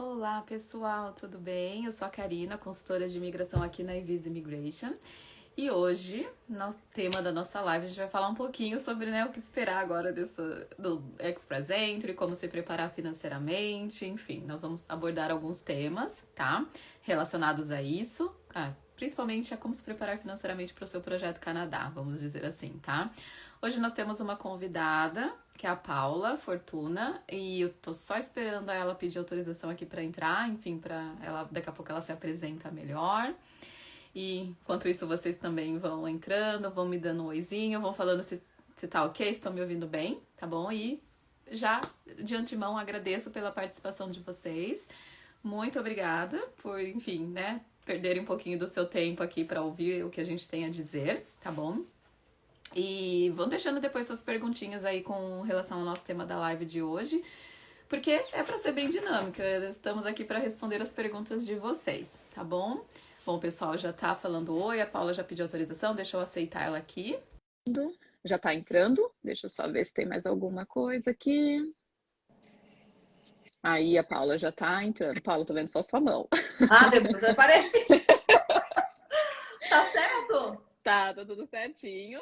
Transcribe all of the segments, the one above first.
Olá, pessoal, tudo bem? Eu sou a Karina, consultora de imigração aqui na Evis Immigration. E hoje, no tema da nossa live, a gente vai falar um pouquinho sobre, né, o que esperar agora do Express Entry, como se preparar financeiramente, enfim, nós vamos abordar alguns temas, tá? Relacionados a isso, principalmente a como se preparar financeiramente para o seu projeto Canadá, vamos dizer assim, tá? Hoje nós temos uma convidada, que é a Paula Fortuna, e eu tô só esperando ela pedir autorização aqui para entrar, enfim, para ela, daqui a pouco ela se apresenta melhor. E enquanto isso, vocês também vão entrando, vão me dando um oizinho, vão falando se tá ok, se estão me ouvindo bem, tá bom? E já de antemão agradeço pela participação de vocês. Muito obrigada por, enfim, né, perderem um pouquinho do seu tempo aqui para ouvir o que a gente tem a dizer, tá bom? E vão deixando depois suas perguntinhas aí com relação ao nosso tema da live de hoje, porque é para ser bem dinâmica. Estamos aqui para responder as perguntas de vocês, tá bom? Bom, o pessoal já tá falando oi, a Paula já pediu autorização, deixa eu aceitar ela aqui. Já tá entrando, deixa eu só ver se tem mais alguma coisa aqui. Aí a Paula já tá entrando. Paula, tô vendo só sua mão. Ah, depois vai aparecer. Tá certo? Tá tudo certinho.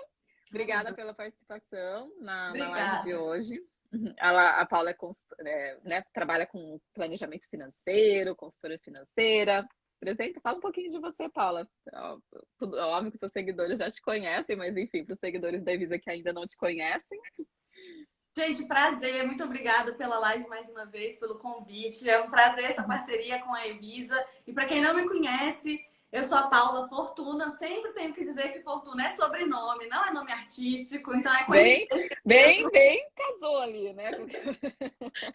Obrigada pela participação na live de Obrigada. hoje. A Paula né, trabalha com planejamento financeiro, consultora financeira. Apresenta, fala um pouquinho de você, Paula. Óbvio que seus seguidores já te conhecem, mas enfim, para os seguidores da Evisa que ainda não te conhecem. Gente, prazer. Muito obrigada pela live mais uma vez, pelo convite. É um prazer essa parceria com a Evisa. E para quem não me conhece, eu sou a Paula Fortuna. Sempre tenho que dizer que Fortuna é sobrenome, não é nome artístico. Então é Bem, coincidência bem, mesmo. bem casou ali, né?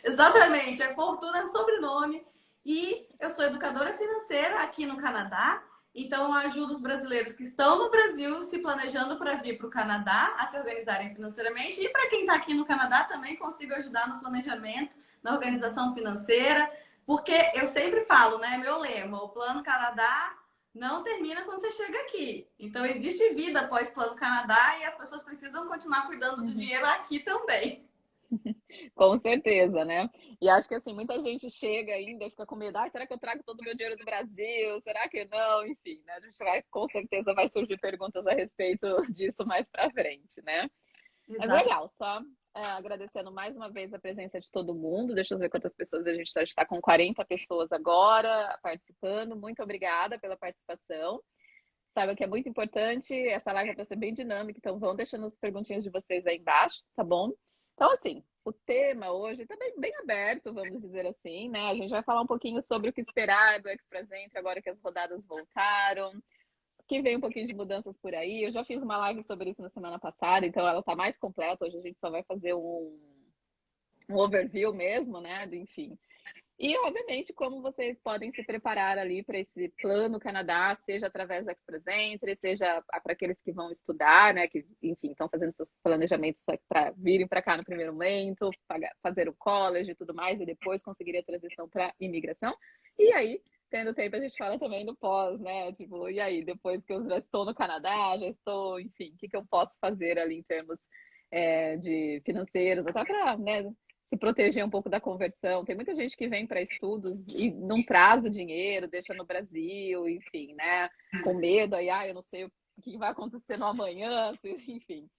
Exatamente, é Fortuna é sobrenome. E eu sou educadora financeira aqui no Canadá. Então, eu ajudo os brasileiros que estão no Brasil se planejando para vir para o Canadá a se organizarem financeiramente. E para quem está aqui no Canadá, também consigo ajudar no planejamento, na organização financeira. Porque eu sempre falo, né? Meu lema: o Plano Canadá não termina quando você chega aqui. Então, existe vida após Plano Canadá e as pessoas precisam continuar cuidando do Uhum. dinheiro aqui também. Com certeza, né? E acho que assim, muita gente chega ainda e fica com medo, será que eu trago todo o meu dinheiro do Brasil? Será que não? Enfim, né? A gente vai, com certeza vai surgir perguntas a respeito disso mais pra frente, né? Mas Exato. legal, só agradecendo mais uma vez a presença de todo mundo. Deixa eu ver quantas pessoas a gente está. A gente está com 40 pessoas agora participando. Muito obrigada pela participação. Saiba que é muito importante, essa live é para ser bem dinâmica, então vão deixando as perguntinhas de vocês aí embaixo, tá bom? Então, assim, o tema hoje está bem aberto, vamos dizer assim, né? A gente vai falar um pouquinho sobre o que esperar do Express Entry agora que as rodadas voltaram, que vem um pouquinho de mudanças por aí. Eu já fiz uma live sobre isso na semana passada, então ela está mais completa. Hoje a gente só vai fazer um overview mesmo, né? Enfim, e, obviamente, como vocês podem se preparar ali para esse plano Canadá, seja através do Express Entry, seja para aqueles que vão estudar, né, que, enfim, estão fazendo seus planejamentos para virem para cá no primeiro momento, fazer o college e tudo mais, e depois conseguir a transição para imigração. E aí, tendo tempo, a gente fala também do pós, né, tipo, e aí, depois que eu já estou no Canadá, já estou, enfim, o que eu posso fazer ali em termos de financeiros, até para, né, se proteger um pouco da conversão. Tem muita gente que vem para estudos e não traz o dinheiro, deixa no Brasil, enfim, né? Com medo, aí, eu não sei o que vai acontecer no amanhã, enfim.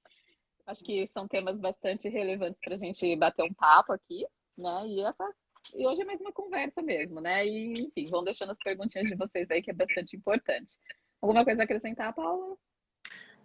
Acho que são temas bastante relevantes para a gente bater um papo aqui, né? E hoje é mais uma conversa mesmo, né? E, enfim, vão deixando as perguntinhas de vocês aí, que é bastante importante. Alguma coisa a acrescentar, Paula?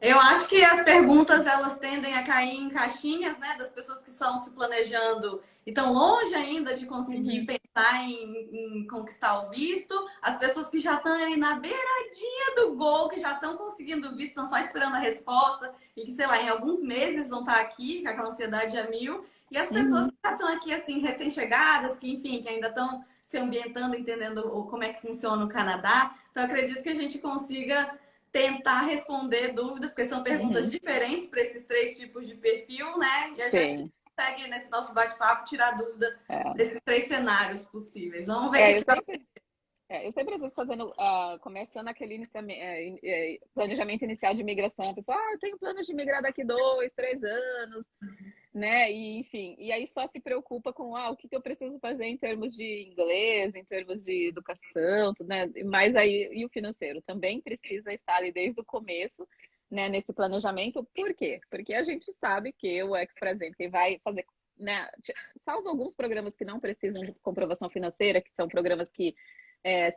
Eu acho que as perguntas elas tendem a cair em caixinhas, né, das pessoas que estão se planejando e estão longe ainda de conseguir Uhum. pensar em conquistar o visto, as pessoas que já estão aí na beiradinha do gol, que já estão conseguindo o visto, estão só esperando a resposta e que, sei lá, em alguns meses vão estar aqui, com aquela ansiedade a mil, e as pessoas Uhum. que já estão aqui, assim, recém-chegadas, que, enfim, que ainda estão se ambientando, entendendo como é que funciona o Canadá. Então, acredito que a gente consiga tentar responder dúvidas, porque são perguntas Uhum. diferentes para esses três tipos de perfil, né? E a gente Sim. consegue, nesse nosso bate-papo, tirar dúvida É. desses três cenários possíveis. Vamos ver o É, que eu vai. sempre eu sempre estou fazendo, começando aquele planejamento inicial de imigração. A pessoa, eu tenho plano de migrar daqui 2, 3 anos. né? E, enfim, e aí só se preocupa com o que eu preciso fazer em termos de inglês, em termos de educação, tudo, né? Mas aí, e o financeiro também precisa estar ali desde o começo, né, nesse planejamento. Por quê? Porque a gente sabe que o Ex-Presente que vai fazer, né, salvo alguns programas que não precisam de comprovação financeira, que são programas que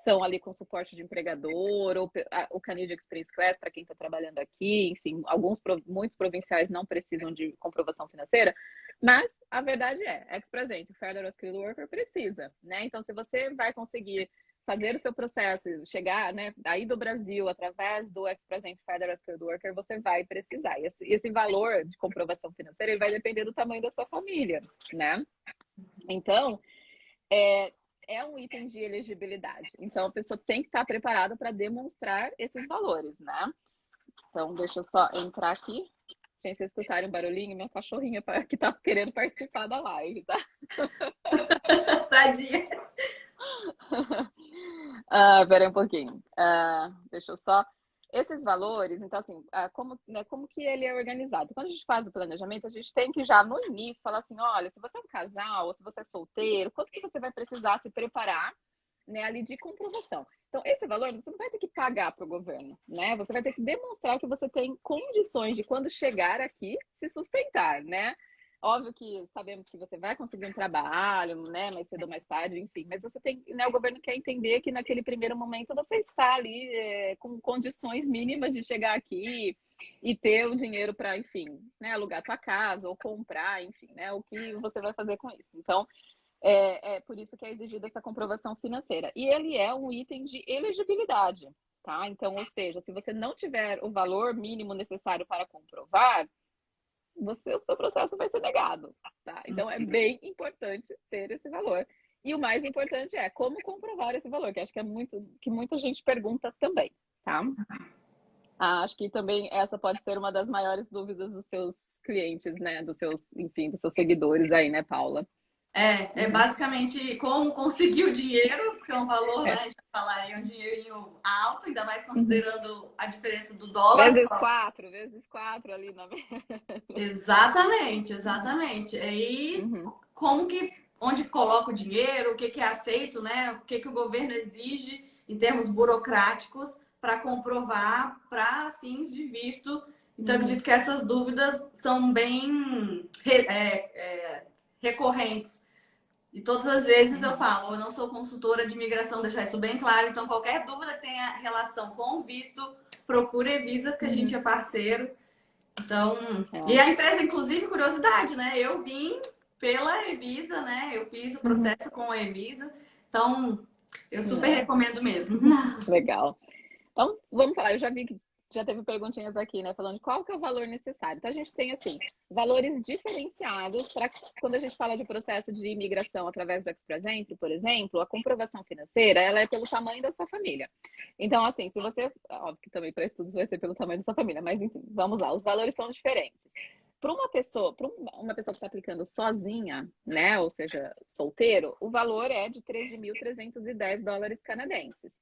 são ali com suporte de empregador, ou o Canadian Experience Class para quem está trabalhando aqui, enfim, muitos provinciais não precisam de comprovação financeira, mas a verdade ex-presente, o Federal Skilled Worker precisa, né? Então, se você vai conseguir fazer o seu processo, chegar, né, aí do Brasil, através do ex-presente Federal Skilled Worker, você vai precisar. E esse valor de comprovação financeira, ele vai depender do tamanho da sua família, né? Então, é um item de elegibilidade. Então, a pessoa tem que estar preparada para demonstrar esses valores, né? Então, deixa eu só entrar aqui. Gente, vocês escutarem um barulhinho, minha cachorrinha que tá querendo participar da live, tá? Tadinha. Pera aí um pouquinho. Deixa eu só... Esses valores, então assim, como que ele é organizado? Quando a gente faz o planejamento, a gente tem que já no início falar assim, olha, se você é um casal, ou se você é solteiro, quanto que você vai precisar se preparar, né, ali de comprovação. Então, esse valor você não vai ter que pagar para o governo, né? Você vai ter que demonstrar que você tem condições de, quando chegar aqui, se sustentar, né? Óbvio que sabemos que você vai conseguir um trabalho, né, mais cedo ou mais tarde, enfim, mas você tem, né, o governo quer entender que naquele primeiro momento você está ali com condições mínimas de chegar aqui e ter o dinheiro para, enfim, né, alugar tua casa ou comprar, enfim, né, o que você vai fazer com isso. Então, por isso que é exigida essa comprovação financeira. E ele é um item de elegibilidade, tá? Então, ou seja, se você não tiver o valor mínimo necessário para comprovar, o seu processo vai ser negado, tá? Então, é bem importante ter esse valor. E o mais importante é como comprovar esse valor, que acho que que muita gente pergunta também, tá? Acho que também essa pode ser uma das maiores dúvidas dos seus clientes, né? Enfim, dos seus seguidores aí, né, Paula? É basicamente como conseguir o dinheiro, porque é um valor, né? É. A gente vai falar aí, é um dinheirinho alto, ainda mais Uhum. considerando a diferença do dólar. Vezes quatro ali na. Exatamente, exatamente. Aí, Uhum. onde coloca o dinheiro, o que que é aceito, né? O que que o governo exige em termos burocráticos para comprovar para fins de visto. Então, eu Uhum. acredito que essas dúvidas são bem recorrentes. E todas as vezes eu Uhum. falo, eu não sou consultora de imigração, deixar isso bem claro. Então, qualquer dúvida que tenha relação com o visto, procure a Evisa, porque a gente Uhum. é parceiro. Então, e É. a empresa, inclusive, curiosidade, né? Eu vim pela Evisa, né? Eu fiz o Uhum. processo com a Evisa. Então, eu super É. recomendo mesmo. Legal. Então, vamos falar. Eu já vi que já teve perguntinhas aqui, né? Falando qual que é o valor necessário. Então, a gente tem, assim, valores diferenciados para quando a gente fala de processo de imigração através do Express Entry, por exemplo, a comprovação financeira, ela é pelo tamanho da sua família. Então, assim, se você... Óbvio que também para estudos vai ser pelo tamanho da sua família, mas, enfim, vamos lá. Os valores são diferentes. Para uma pessoa que está aplicando sozinha, né? Ou seja, solteiro, o valor é de 13.310 dólares canadenses.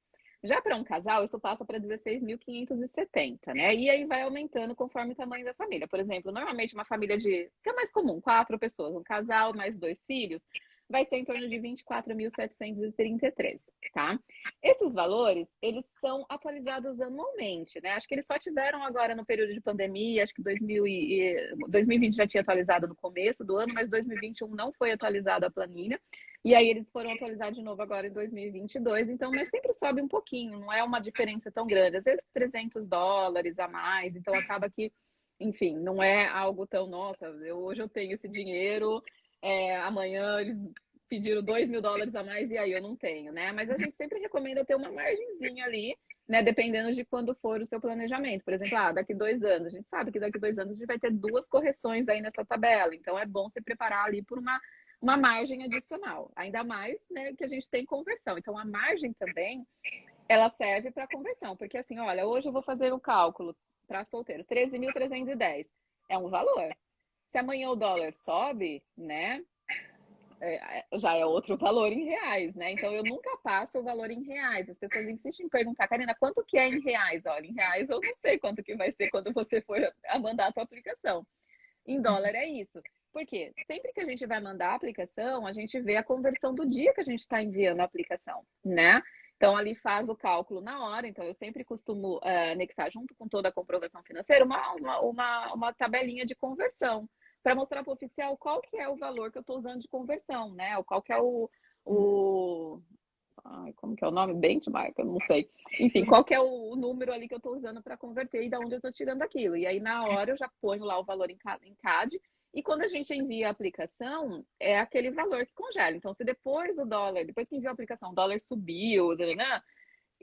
Já para um casal, isso passa para 16.570, né? E aí vai aumentando conforme o tamanho da família. Por exemplo, normalmente uma família que é mais comum, 4 pessoas, um casal mais 2 filhos, vai ser em torno de 24.733, tá? Esses valores, eles são atualizados anualmente, né? Acho que eles só tiveram agora no período de pandemia, acho que 2020 já tinha atualizado no começo do ano, mas 2021 não foi atualizado a planilha. E aí eles foram atualizar de novo agora em 2022, então, mas sempre sobe um pouquinho, não é uma diferença tão grande, às vezes 300 dólares a mais, então acaba que, enfim, não é algo tão, nossa, hoje eu tenho esse dinheiro, amanhã eles pediram 2.000 dólares a mais e aí eu não tenho, né? Mas a gente sempre recomenda ter uma margenzinha ali, né? Dependendo de quando for o seu planejamento. Por exemplo, daqui 2 anos, a gente sabe que daqui 2 anos a gente vai ter 2 correções aí nessa tabela, então é bom se preparar ali por uma margem adicional, ainda mais, né, que a gente tem conversão. Então, a margem também, ela serve para conversão, porque assim, olha, hoje eu vou fazer o cálculo para solteiro, 13.310 é um valor. Se amanhã o dólar sobe, né, já é outro valor em reais, né? Então, eu nunca passo o valor em reais. As pessoas insistem em perguntar, Karina, quanto que é em reais? Olha, em reais eu não sei quanto que vai ser quando você for a mandar a tua aplicação. Em dólar é isso. Por quê? Sempre que a gente vai mandar a aplicação, a gente vê a conversão do dia que a gente está enviando a aplicação, né? Então, ali faz o cálculo na hora. Então, eu sempre costumo anexar junto com toda a comprovação financeira uma tabelinha de conversão para mostrar para o oficial qual que é o valor que eu estou usando de conversão, né? Ou qual que é o... Ai, como que é o nome? Benchmark? Eu não sei. Enfim, qual que é o número ali que eu estou usando para converter e da onde eu estou tirando aquilo. E aí, na hora, eu já ponho lá o valor em CAD. E quando a gente envia a aplicação, é aquele valor que congela. Então, se depois o dólar, depois que enviou a aplicação, o dólar subiu, né?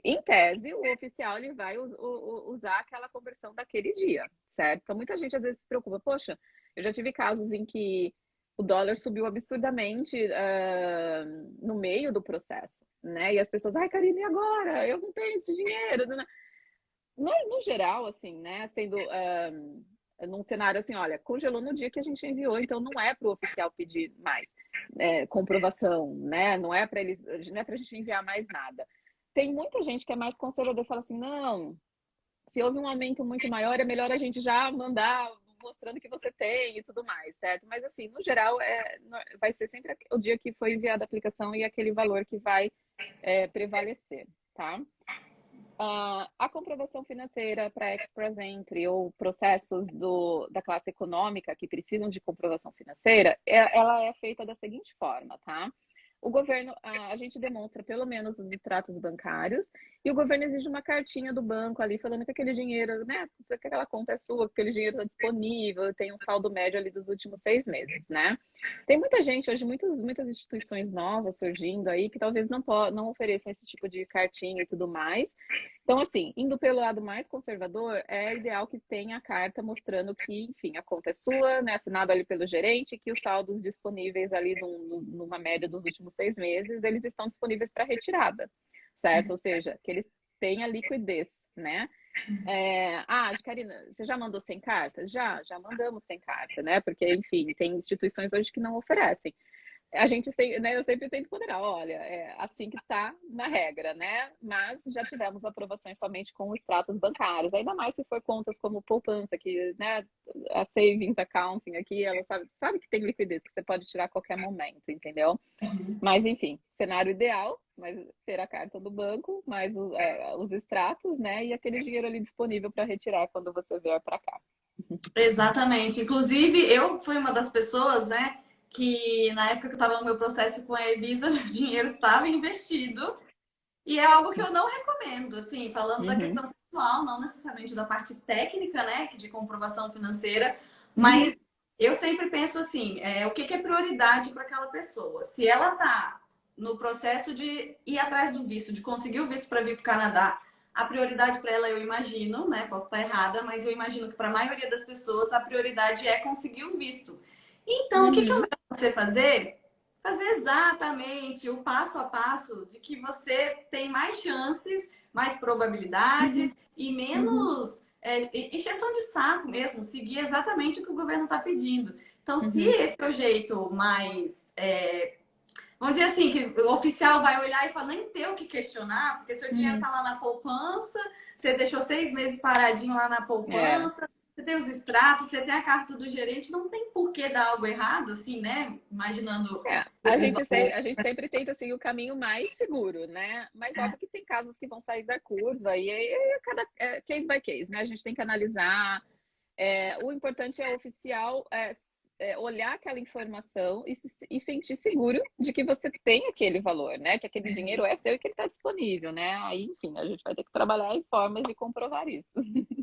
Em tese, o oficial ele vai usar aquela conversão daquele dia, certo? Então, muita gente às vezes se preocupa. Poxa, eu já tive casos em que o dólar subiu absurdamente no meio do processo, né? E as pessoas, ai, Karine, e agora? Eu não tenho esse dinheiro. No geral, assim, né? Sendo num cenário assim, olha, congelou no dia que a gente enviou, então não é para o oficial pedir mais comprovação, né? Não é para eles, não é para a gente enviar mais nada. Tem muita gente que é mais conservador e fala assim, não, se houve um aumento muito maior, é melhor a gente já mandar mostrando que você tem e tudo mais, certo? Mas assim, no geral, vai ser sempre o dia que foi enviada a aplicação e aquele valor que vai prevalecer, tá? A comprovação financeira para Express Entry ou processos da classe econômica que precisam de comprovação financeira, ela é feita da seguinte forma, tá? O governo, a gente demonstra pelo menos os extratos bancários e o governo exige uma cartinha do banco ali falando que aquele dinheiro, né, que aquela conta é sua, que aquele dinheiro está disponível, tem um saldo médio ali dos últimos 6 meses, né? Tem muita gente hoje, muitas instituições novas surgindo aí que talvez não ofereçam esse tipo de cartinha e tudo mais. Então, assim, indo pelo lado mais conservador, é ideal que tenha a carta mostrando que, enfim, a conta é sua, né, assinado ali pelo gerente, que os saldos disponíveis ali numa média dos últimos 6 meses, eles estão disponíveis para retirada, certo? Ou seja, que eles tenham liquidez, né? Karina, você já mandou sem carta? Já mandamos sem carta, né? Porque, enfim, tem instituições hoje que não oferecem. Né, eu sempre tento ponderar, olha, é assim que está na regra, né? Mas já tivemos aprovações somente com extratos bancários, ainda mais se for contas como poupança, que, né, a savings accounting aqui, ela sabe que tem liquidez, que você pode tirar a qualquer momento, entendeu? Mas, enfim, cenário ideal, mas ter a carta do banco, mais os extratos, né? E aquele dinheiro ali disponível para retirar quando você vier para cá. Exatamente. Inclusive, eu fui uma das pessoas, né, que na época que eu estava no meu processo com a Evisa, meu dinheiro estava investido. E é algo que eu não recomendo, assim, falando da Uhum. questão pessoal, não necessariamente da parte técnica, né, de comprovação financeira, Uhum. mas eu sempre penso assim, o que é prioridade para aquela pessoa? Se ela está no processo de ir atrás do visto, de conseguir o visto para vir para o Canadá, a prioridade para ela, eu imagino, né, posso estar errada, mas eu imagino que para a maioria das pessoas a prioridade é conseguir o visto. Então, o que é Uhum. melhor você fazer? Fazer exatamente o passo a passo de que você tem mais chances, mais Uhum. probabilidades e Uhum. menos encheção de saco mesmo, seguir exatamente o que o governo está pedindo. Então, se Uhum. esse é o jeito mais, vamos dizer assim, que o oficial vai olhar e falar, nem ter o que questionar, porque seu dinheiro Uhum. está lá na poupança, você deixou 6 meses paradinho lá na É. poupança, você tem os extratos, você tem a carta do gerente, não tem por que dar algo errado, assim, né? Imaginando A o gente, a gente sempre tenta seguir o caminho mais seguro, né? Mas óbvio que tem casos que vão sair da curva e aí cada case by case, né? A gente tem que analisar. O importante é o oficial olhar aquela informação e sentir seguro de que você tem aquele valor, né? Que aquele dinheiro é seu e que ele está disponível, né? Aí, enfim, a gente vai ter que trabalhar em formas de comprovar isso.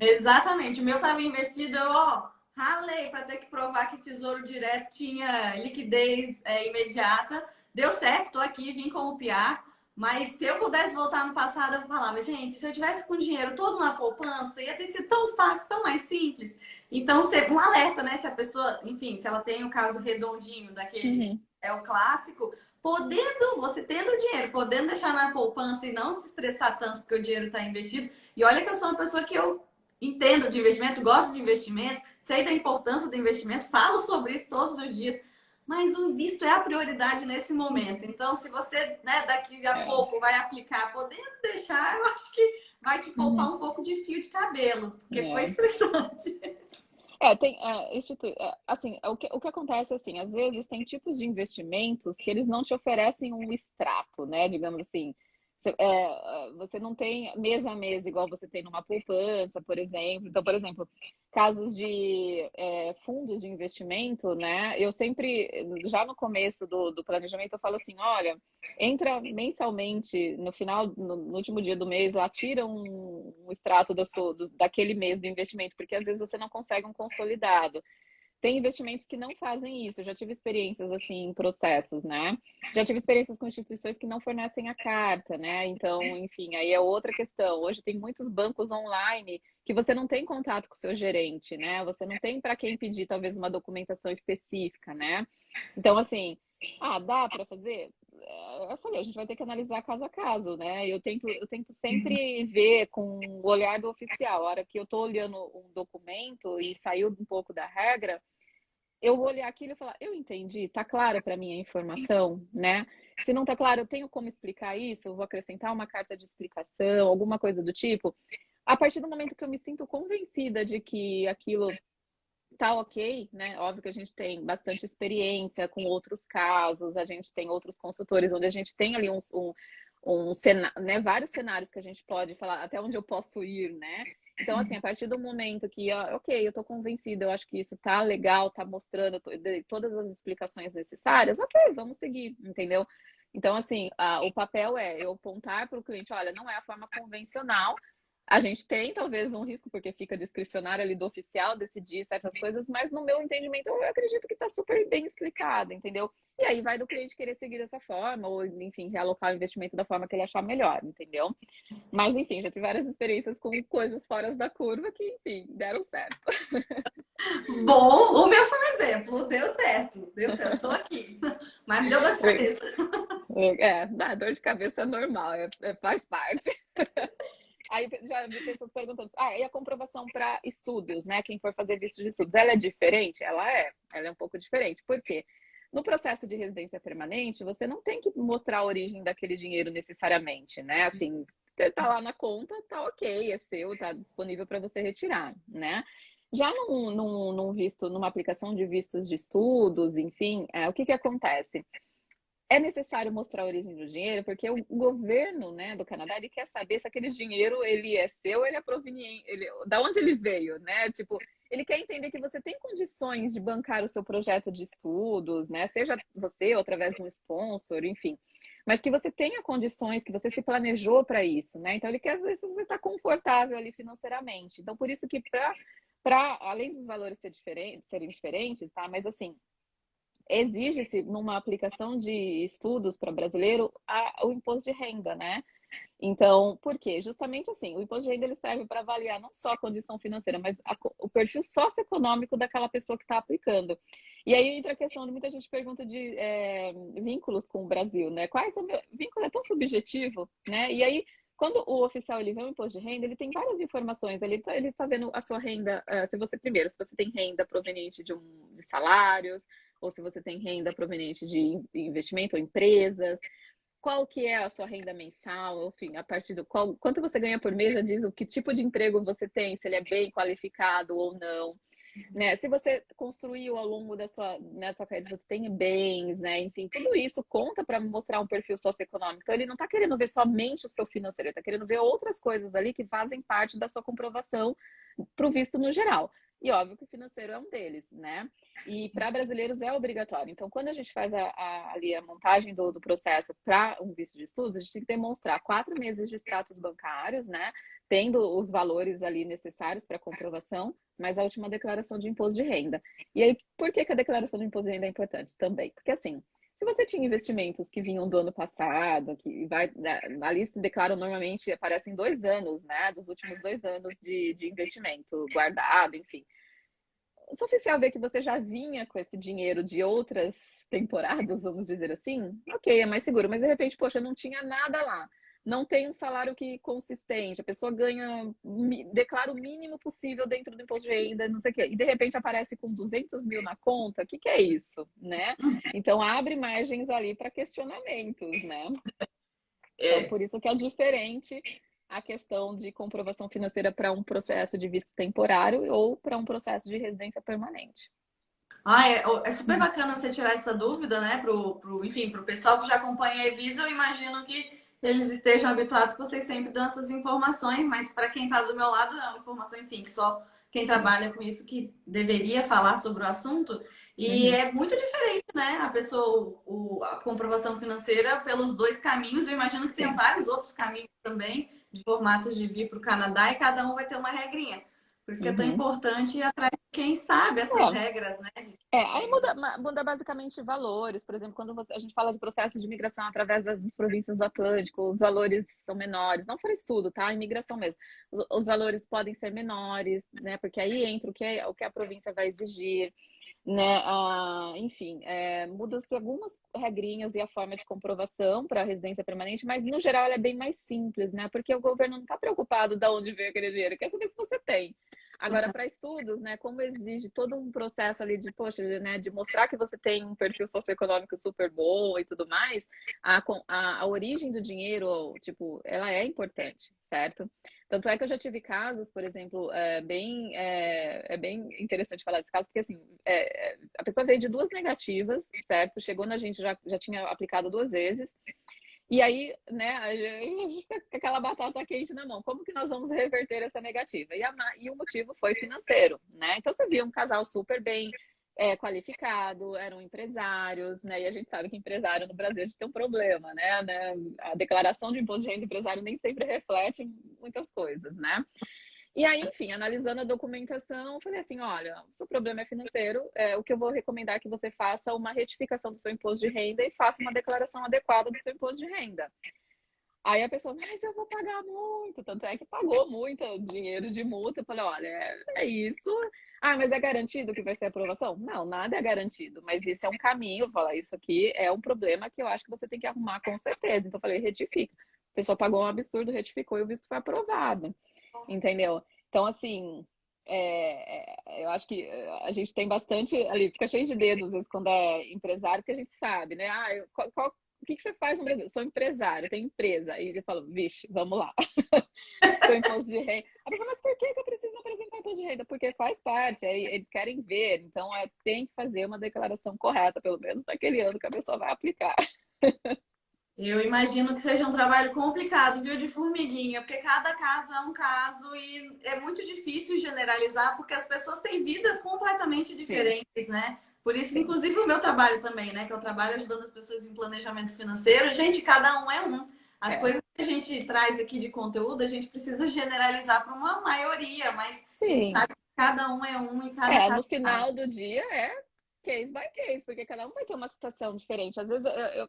Exatamente. O meu estava investido, ó, ralei para ter que provar que Tesouro Direto tinha liquidez imediata. Deu certo, tô aqui, vim com o PIA. Mas se eu pudesse voltar no passado, eu falava, gente, se eu tivesse com o dinheiro todo na poupança, ia ter sido tão fácil, tão mais simples. Então, um alerta, né? Se a pessoa, enfim, se ela tem o caso redondinho daquele que Uhum. é o clássico, você tendo o dinheiro, podendo deixar na poupança e não se estressar tanto porque o dinheiro está investido. E olha que eu sou uma pessoa que eu entendo de investimento, gosto de investimento, sei da importância do investimento, falo sobre isso todos os dias, mas o visto é a prioridade nesse momento. Então, se você, né, daqui a É. pouco vai aplicar, podendo deixar, eu acho que vai te poupar Uhum. um pouco de fio de cabelo, porque foi É. estressante. Assim, o que acontece assim, às vezes tem tipos de investimentos que eles não te oferecem um extrato, né? Digamos assim, você não tem mês a mês igual você tem numa poupança, por exemplo. Então, por exemplo, casos de fundos de investimento, né? Eu sempre, já no começo do planejamento, eu falo assim, olha, entra mensalmente, no final, no último dia do mês, lá tira um extrato daquele mês do investimento, porque às vezes você não consegue um consolidado. Tem investimentos que não fazem isso. Eu já tive experiências assim em processos, né? Já tive experiências com instituições que não fornecem a carta, né? Então, enfim, aí é outra questão. Hoje tem muitos bancos online que você não tem contato com o seu gerente, né? Você não tem para quem pedir talvez uma documentação específica, né? Então, assim, dá para fazer? Eu falei, a gente vai ter que analisar caso a caso, né? Eu tento sempre ver com o olhar do oficial. A hora que eu estou olhando um documento e saiu um pouco da regra, eu vou olhar aquilo e falar, eu entendi, tá claro para mim a informação, né? Se não tá claro, eu tenho como explicar isso, eu vou acrescentar uma carta de explicação, alguma coisa do tipo. A partir do momento que eu me sinto convencida de que aquilo tá ok, né? Óbvio que a gente tem bastante experiência com outros casos, a gente tem outros consultores onde a gente tem ali né, vários cenários que a gente pode falar até onde eu posso ir, né? Então, assim, a partir do momento que, ok, eu tô convencida, eu acho que isso tá legal, tá mostrando todas as explicações necessárias, ok, vamos seguir, entendeu? Então, assim, o papel é eu apontar para o cliente, olha, não é a forma convencional, a gente tem talvez um risco, porque fica discricionário ali do oficial decidir certas coisas, mas no meu entendimento eu acredito que está super bem explicado, entendeu? E aí vai do cliente querer seguir dessa forma, ou enfim, realocar o investimento da forma que ele achar melhor, entendeu? Mas enfim, já tive várias experiências com coisas fora da curva que, enfim, deram certo. Bom, o meu foi um exemplo, deu certo, tô aqui. Mas me deu dor de cabeça. Dor de cabeça é normal, faz parte. Aí já vi pessoas perguntando, e a comprovação para estudos, né? Quem for fazer visto de estudos, ela é diferente? Ela é um pouco diferente. Por quê? No processo de residência permanente, você não tem que mostrar a origem daquele dinheiro necessariamente, né? Assim, tá lá na conta, tá ok, é seu, tá disponível para você retirar, né? Já num visto, numa aplicação de vistos de estudos, enfim, o que acontece? É necessário mostrar a origem do dinheiro, porque o governo, né, do Canadá, ele quer saber se aquele dinheiro ele é seu, ele é proveniente, da onde ele veio, né? Tipo, ele quer entender que você tem condições de bancar o seu projeto de estudos, né? Seja você ou através de um sponsor, enfim. Mas que você tenha condições, que você se planejou para isso, né? Então ele quer saber se você está confortável ali financeiramente. Então, por isso que além dos valores serem diferentes, tá? Mas assim, exige-se numa aplicação de estudos para brasileiro o imposto de renda, né? Então, por quê? Justamente assim, o imposto de renda ele serve para avaliar não só a condição financeira, mas o perfil socioeconômico daquela pessoa que está aplicando. E aí entra a questão de muita gente pergunta de vínculos com o Brasil, né? Quais são vínculo é tão subjetivo, né? E aí quando o oficial ele vê o imposto de renda, ele tem várias informações. Ele tá vendo a sua renda, se você tem renda proveniente de salários, ou se você tem renda proveniente de investimento ou empresas, qual que é a sua renda mensal, enfim, a partir do quanto você ganha por mês, já diz o que tipo de emprego você tem, se ele é bem qualificado ou não, né? Se você construiu ao longo sua carreira, se você tem bens, né? Enfim, tudo isso conta para mostrar um perfil socioeconômico. Então, ele não está querendo ver somente o seu financeiro, ele está querendo ver outras coisas ali que fazem parte da sua comprovação para o visto no geral. E óbvio que o financeiro é um deles, né? E para brasileiros é obrigatório. Então, quando a gente faz ali a montagem do processo para um visto de estudos, a gente tem que demonstrar 4 meses de extratos bancários, né? Tendo os valores ali necessários para comprovação, mas a última declaração de imposto de renda. E aí, por que a declaração de imposto de renda é importante? Também, porque assim, se você tinha investimentos que vinham do ano passado, ali se declaram normalmente, aparecem 2 anos, né? Dos últimos 2 anos de investimento guardado, enfim. Se o oficial vê que você já vinha com esse dinheiro de outras temporadas, vamos dizer assim, ok, é mais seguro. Mas de repente, poxa, não tinha nada lá. Não tem um salário consistente, a pessoa declara o mínimo possível dentro do imposto de renda, não sei o quê, e de repente aparece com 200 mil na conta, o que é isso, né? Então abre margens ali para questionamentos, né? Então É. por isso que é diferente a questão de comprovação financeira para um processo de visto temporário ou para um processo de residência permanente. Ah, é super bacana você tirar essa dúvida, né? Enfim, pro pessoal que já acompanha a Evisa, eu imagino que eles estejam habituados que vocês sempre dão essas informações, mas para quem está do meu lado, é uma informação, enfim, que só quem trabalha com isso que deveria falar sobre o assunto. E Uhum. é muito diferente, né? A pessoa, a comprovação financeira pelos dois caminhos. Eu imagino que tem Sim. vários outros caminhos também, de formatos de vir para o Canadá, e cada um vai ter uma regrinha. Por isso que é tão Uhum. importante ir atrás de quem sabe essas É. regras, né? Aí muda basicamente valores. Por exemplo, quando a gente fala de processo de imigração através das províncias do Atlântico, os valores são menores. Não for estudo, tá? Imigração mesmo. Os valores podem ser menores, né? Porque aí entra o que a província vai exigir, né? Enfim, muda-se algumas regrinhas e a forma de comprovação para a residência permanente, mas no geral ela é bem mais simples, né? Porque o governo não está preocupado de onde veio aquele dinheiro, quer saber se você tem. Agora, para estudos, né, como exige todo um processo ali de, poxa, né, de mostrar que você tem um perfil socioeconômico super bom e tudo mais, a origem do dinheiro, tipo, ela é importante, certo? Tanto é que eu já tive casos, por exemplo, é bem interessante falar desse caso, porque assim, a pessoa veio de duas negativas, certo? Chegou na gente, já tinha aplicado 2 vezes, e aí, né, a gente fica com aquela batata quente na mão. Como que nós vamos reverter essa negativa? E o motivo foi financeiro, né? Então você via um casal super bem qualificado, eram empresários, né? E a gente sabe que empresário no Brasil a gente tem um problema, né? A declaração de imposto de renda do empresário nem sempre reflete muitas coisas, né? E aí, enfim, analisando a documentação, falei assim, olha, o seu problema é financeiro, o que eu vou recomendar é que você faça uma retificação do seu imposto de renda e faça uma declaração adequada do seu imposto de renda. Aí a pessoa, mas eu vou pagar muito, tanto é que pagou muito dinheiro de multa. Eu falei, olha, é isso. Ah, mas é garantido que vai ser aprovação? Não, nada é garantido, mas isso é um caminho. Eu falo, isso aqui é um problema que eu acho que você tem que arrumar com certeza. Então eu falei, retifica. A pessoa pagou um absurdo, retificou e o visto foi aprovado. Entendeu? Então, assim, eu acho que a gente tem bastante ali, fica cheio de dedos às vezes quando é empresário, porque a gente sabe, né? O que você faz no Brasil? Sou empresário, tenho empresa. Aí ele fala, vixe, vamos lá. Seu imposto de renda. A pessoa, mas por que eu preciso apresentar imposto de renda? Porque faz parte, aí eles querem ver. Então, tem que fazer uma declaração correta, pelo menos naquele ano que a pessoa vai aplicar. Eu imagino que seja um trabalho complicado, viu, de formiguinha, porque cada caso é um caso e é muito difícil generalizar, porque as pessoas têm vidas completamente Sim, diferentes, né? Por isso, sim. inclusive, o meu trabalho também, né? Que eu trabalho ajudando as pessoas em planejamento financeiro. Gente, cada um é um. As É. coisas que a gente traz aqui de conteúdo, a gente precisa generalizar para uma maioria, mas a gente Sim. sabe que cada um é um e cada caso No é um caso. final do dia case by case, porque cada um vai ter uma situação diferente. Às vezes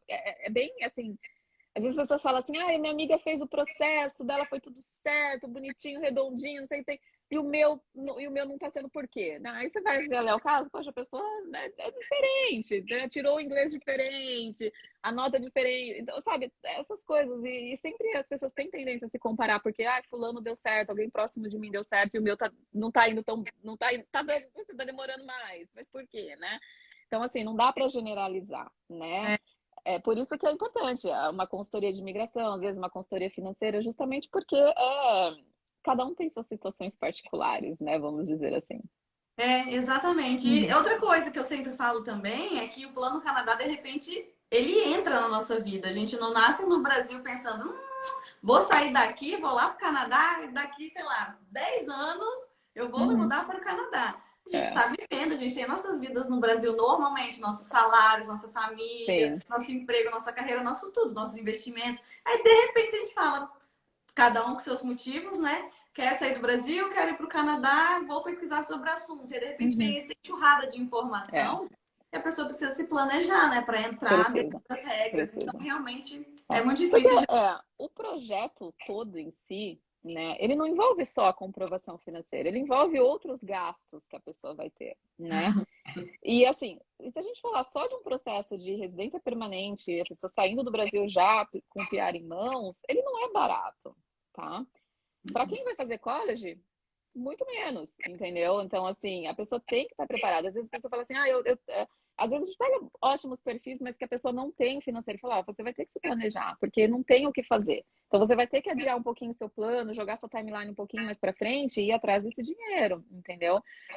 é bem assim, às vezes as pessoas falam assim, ah, minha amiga fez o processo, dela foi tudo certo, bonitinho, redondinho, não sei o que tem. E o meu não está sendo por quê? Não, aí você vai ver ali o caso, poxa, a pessoa, né, é diferente, né? Tirou o inglês diferente, a nota é diferente. Então, sabe, essas coisas. E sempre as pessoas têm tendência a se comparar, porque, fulano deu certo, alguém próximo de mim deu certo, e o meu não tá indo tão. Não tá, tá demorando mais. Mas por quê, né? Então, assim, não dá para generalizar, né? É, É por isso que é importante uma consultoria de imigração, às vezes uma consultoria financeira, justamente porque cada um tem suas situações particulares, né? Vamos dizer assim. exatamente. E Uhum. outra coisa que eu sempre falo também é que o Plano Canadá, de repente, ele entra na nossa vida. A gente não nasce no Brasil pensando, vou sair daqui, vou lá para o Canadá, e daqui, sei lá, 10 anos eu vou me Uhum. mudar para o Canadá. A gente É, está vivendo, a gente tem nossas vidas no Brasil normalmente, nossos salários, nossa família, sim. nosso emprego, nossa carreira, nosso tudo, nossos investimentos. Aí, de repente, a gente fala, cada um com seus motivos, né? Quer sair do Brasil, quer ir para o Canadá, vou pesquisar sobre o assunto. E de repente Uhum. vem essa enxurrada de É, informação que a pessoa precisa se planejar, né? Para entrar dentro precisa, das regras. Então, precisa. realmente, É. é muito Porque difícil. o projeto todo em si, né, ele não envolve só a comprovação financeira, ele envolve outros gastos que a pessoa vai ter, né? E assim, se a gente falar só de um processo de residência permanente, a pessoa saindo do Brasil já com o PR em mãos, ele não é barato, tá? Para quem vai fazer college, muito menos, entendeu? Então, assim, a pessoa tem que estar preparada. Às vezes a pessoa fala assim, às vezes a gente pega ótimos perfis, mas que a pessoa não tem financeiro. Fala, você vai ter que se planejar, porque não tem o que fazer. Então você vai ter que adiar um pouquinho o seu plano, jogar sua timeline um pouquinho mais para frente e ir atrás desse dinheiro, entendeu?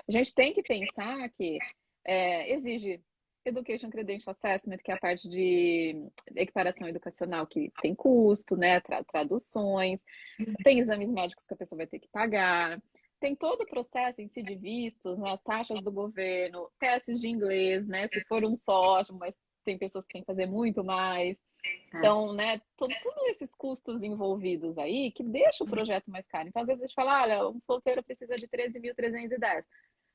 A gente tem que pensar que exige Education Credential Assessment, que é a parte de equiparação educacional que tem custo, né? Traduções, tem exames médicos que a pessoa vai ter que pagar, tem todo o processo em si de vistos, né? Taxas do governo, testes de inglês, né? Se for um só, mas tem pessoas que têm que fazer muito mais. Então, né, todos esses custos envolvidos aí que deixa o projeto mais caro. Então, às vezes a gente fala, olha, um folheiro precisa de 13.310.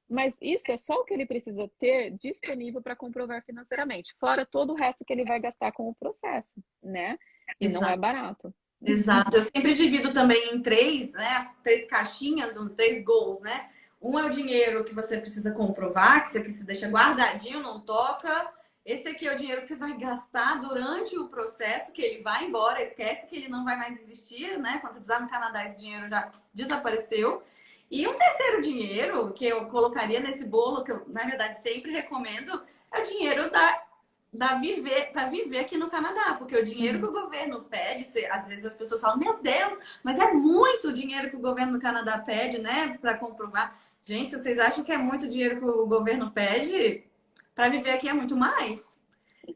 Mas isso é só o que ele precisa ter disponível para comprovar financeiramente, fora todo o resto que ele vai gastar com o processo, né? E não é barato. Exato. Eu sempre divido também em três, né? As três caixinhas, três goals, né? Um é o dinheiro que você precisa comprovar, que você deixa guardadinho, não toca. Esse aqui é o dinheiro que você vai gastar durante o processo, que ele vai embora, esquece que ele não vai mais existir, né? Quando você precisar no Canadá, esse dinheiro já desapareceu. E um terceiro dinheiro que eu colocaria nesse bolo, que eu, na verdade, sempre recomendo, é o dinheiro para viver aqui no Canadá, porque o dinheiro que o governo pede, às vezes as pessoas falam, meu Deus, mas é muito dinheiro que o governo do Canadá pede, né, para comprovar. Gente, se vocês acham que é muito dinheiro que o governo pede, para viver aqui é muito mais.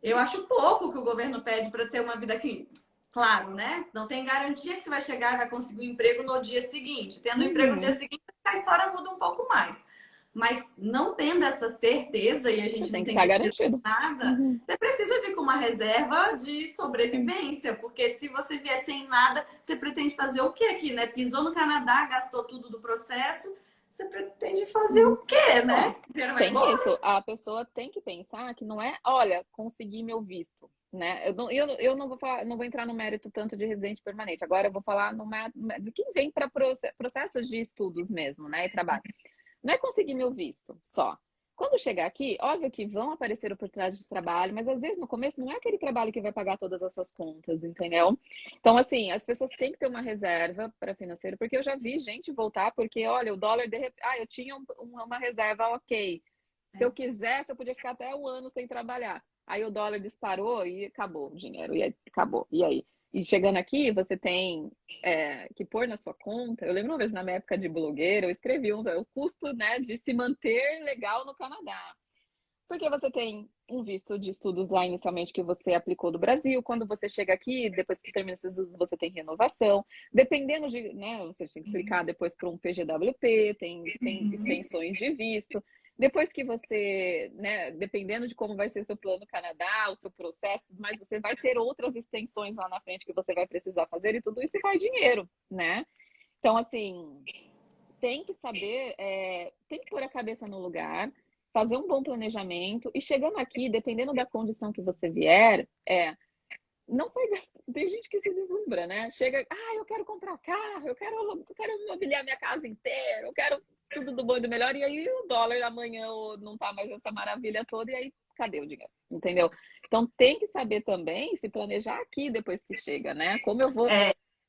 Eu acho pouco que o governo pede para ter uma vida aqui. Claro, né? Não tem garantia que você vai chegar e vai conseguir um emprego no dia seguinte. Tendo um emprego no dia seguinte, a história muda um pouco mais. Mas não tendo essa certeza, e a gente não tem certeza de nada, você precisa vir com uma reserva de sobrevivência. Porque se você vier sem nada, você pretende fazer o quê aqui, né? Pisou no Canadá, gastou tudo do processo, você pretende fazer o quê, né? Tem isso. A pessoa tem que pensar que não é, olha, consegui meu visto, né? Eu não vou falar, não vou entrar no mérito tanto de residente permanente. Agora eu vou falar de quem vem para processos de estudos mesmo, né? E trabalho. Não é conseguir meu visto só. Quando chegar aqui, óbvio que vão aparecer oportunidades de trabalho, mas às vezes no começo não é aquele trabalho que vai pagar todas as suas contas, entendeu? Então, assim, as pessoas têm que ter uma reserva para financeiro, porque eu já vi gente voltar, porque, olha, o dólar, eu tinha uma reserva, ok. Se eu quisesse, eu podia ficar até um ano sem trabalhar. Aí o dólar disparou e acabou o dinheiro, e aí, acabou. E aí? E chegando aqui, você tem que pôr na sua conta. Eu lembro uma vez, na minha época de blogueira, eu escrevi o custo, né, de se manter legal no Canadá. Porque você tem um visto de estudos lá inicialmente que você aplicou do Brasil. Quando você chega aqui, depois que termina os estudos, você tem renovação. Dependendo de, né, você tem que aplicar depois para um PGWP, tem extensões de visto. Depois que você, né, dependendo de como vai ser seu plano Canadá, o seu processo, mas você vai ter outras extensões lá na frente que você vai precisar fazer e tudo isso vai dinheiro, né? Então, assim, tem que saber, tem que pôr a cabeça no lugar, fazer um bom planejamento e chegando aqui, dependendo da condição que você vier, não sai gastando. Tem gente que se deslumbra, né? Chega, eu quero comprar carro, eu quero mobiliar minha casa inteira, eu quero tudo do bom e do melhor, e aí o dólar amanhã não tá mais essa maravilha toda, e aí cadê o dinheiro? Entendeu? Então tem que saber também se planejar aqui depois que chega, né? Como eu vou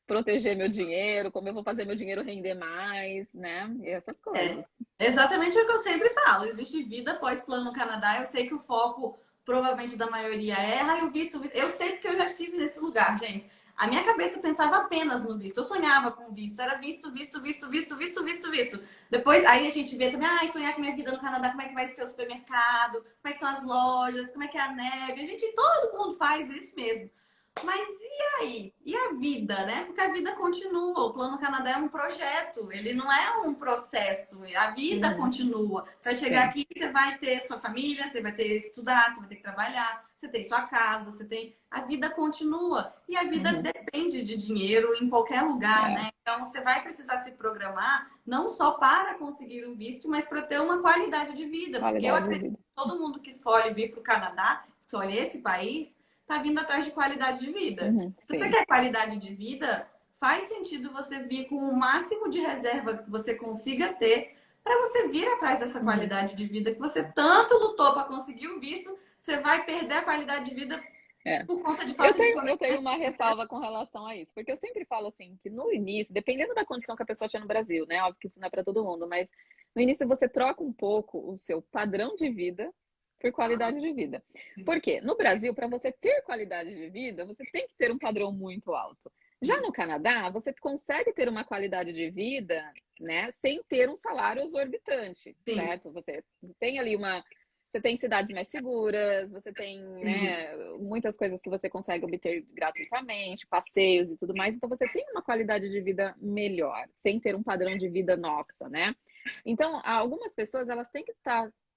proteger meu dinheiro, como eu vou fazer meu dinheiro render mais, né? E essas coisas. Exatamente o que eu sempre falo. Existe vida após plano Canadá. Eu sei que o foco provavelmente da maioria é, o visto. Eu sei porque eu já estive nesse lugar, gente. A minha cabeça pensava apenas no visto. Eu sonhava com visto. Era visto. Depois, aí a gente vê também, sonhar com minha vida no Canadá, como é que vai ser o supermercado, como é que são as lojas, como é que é a neve. Todo mundo faz isso mesmo. Mas e aí? E a vida, né? Porque a vida continua. O Plano Canadá é um projeto, ele não é um processo. A vida continua. Você vai chegar aqui, você vai ter sua família, você vai ter que estudar, você vai ter que trabalhar, você tem sua casa, você tem. A vida continua. E a vida depende de dinheiro em qualquer lugar, né? Então você vai precisar se programar não só para conseguir o visto, mas para ter uma qualidade de vida. Porque eu acredito que todo mundo que escolhe vir para o Canadá, escolhe esse país, tá vindo atrás de qualidade de vida. Se você quer qualidade de vida, faz sentido você vir com o máximo de reserva que você consiga ter para você vir atrás dessa qualidade de vida que você tanto lutou para conseguir o visto. Você vai perder a qualidade de vida por conta de falta de planejamento. Eu tenho uma ressalva com relação a isso, porque eu sempre falo assim, que no início, dependendo da condição que a pessoa tinha no Brasil, né? Óbvio que isso não é para todo mundo, mas no início você troca um pouco o seu padrão de vida por qualidade de vida. Por quê? No Brasil, para você ter qualidade de vida, você tem que ter um padrão muito alto. Já no Canadá, você consegue ter uma qualidade de vida, né, sem ter um salário exorbitante, Sim, certo? Você tem ali você tem cidades mais seguras, você tem, sim. né, muitas coisas que você consegue obter gratuitamente, passeios e tudo mais. Então você tem uma qualidade de vida melhor, sem ter um padrão de vida nossa, né? Então, algumas pessoas elas têm que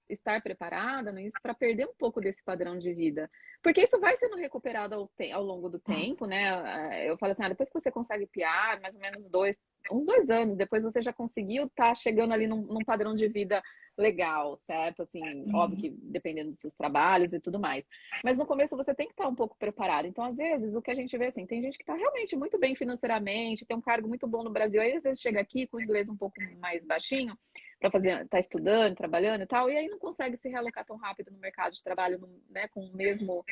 estar preparadas nisso para perder um pouco desse padrão de vida. Porque isso vai sendo recuperado ao longo do tempo, né? Eu falo assim, depois que você consegue piar, mais ou menos uns 2 anos, depois você já conseguiu estar chegando ali num padrão de vida legal, certo? Assim, óbvio que dependendo dos seus trabalhos e tudo mais. Mas no começo você tem que estar um pouco preparado. Então, às vezes, o que a gente vê assim, tem gente que está realmente muito bem financeiramente, tem um cargo muito bom no Brasil, aí às vezes chega aqui com o inglês um pouco mais baixinho, para fazer, tá estudando, trabalhando e tal, e aí não consegue se realocar tão rápido no mercado de trabalho, né, com o mesmo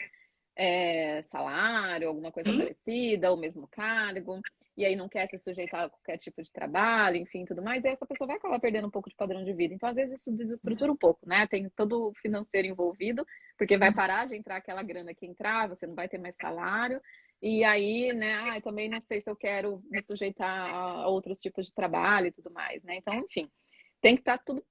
salário, alguma coisa Sim. parecida, o mesmo cargo, e aí não quer se sujeitar a qualquer tipo de trabalho, enfim, tudo mais, e essa pessoa vai acabar perdendo um pouco de padrão de vida. Então, às vezes, isso desestrutura um pouco, né? Tem todo o financeiro envolvido, porque vai parar de entrar aquela grana que entrar, você não vai ter mais salário, e aí, né, também não sei se eu quero me sujeitar a outros tipos de trabalho e tudo mais, né? Então, enfim, tem que estar tudo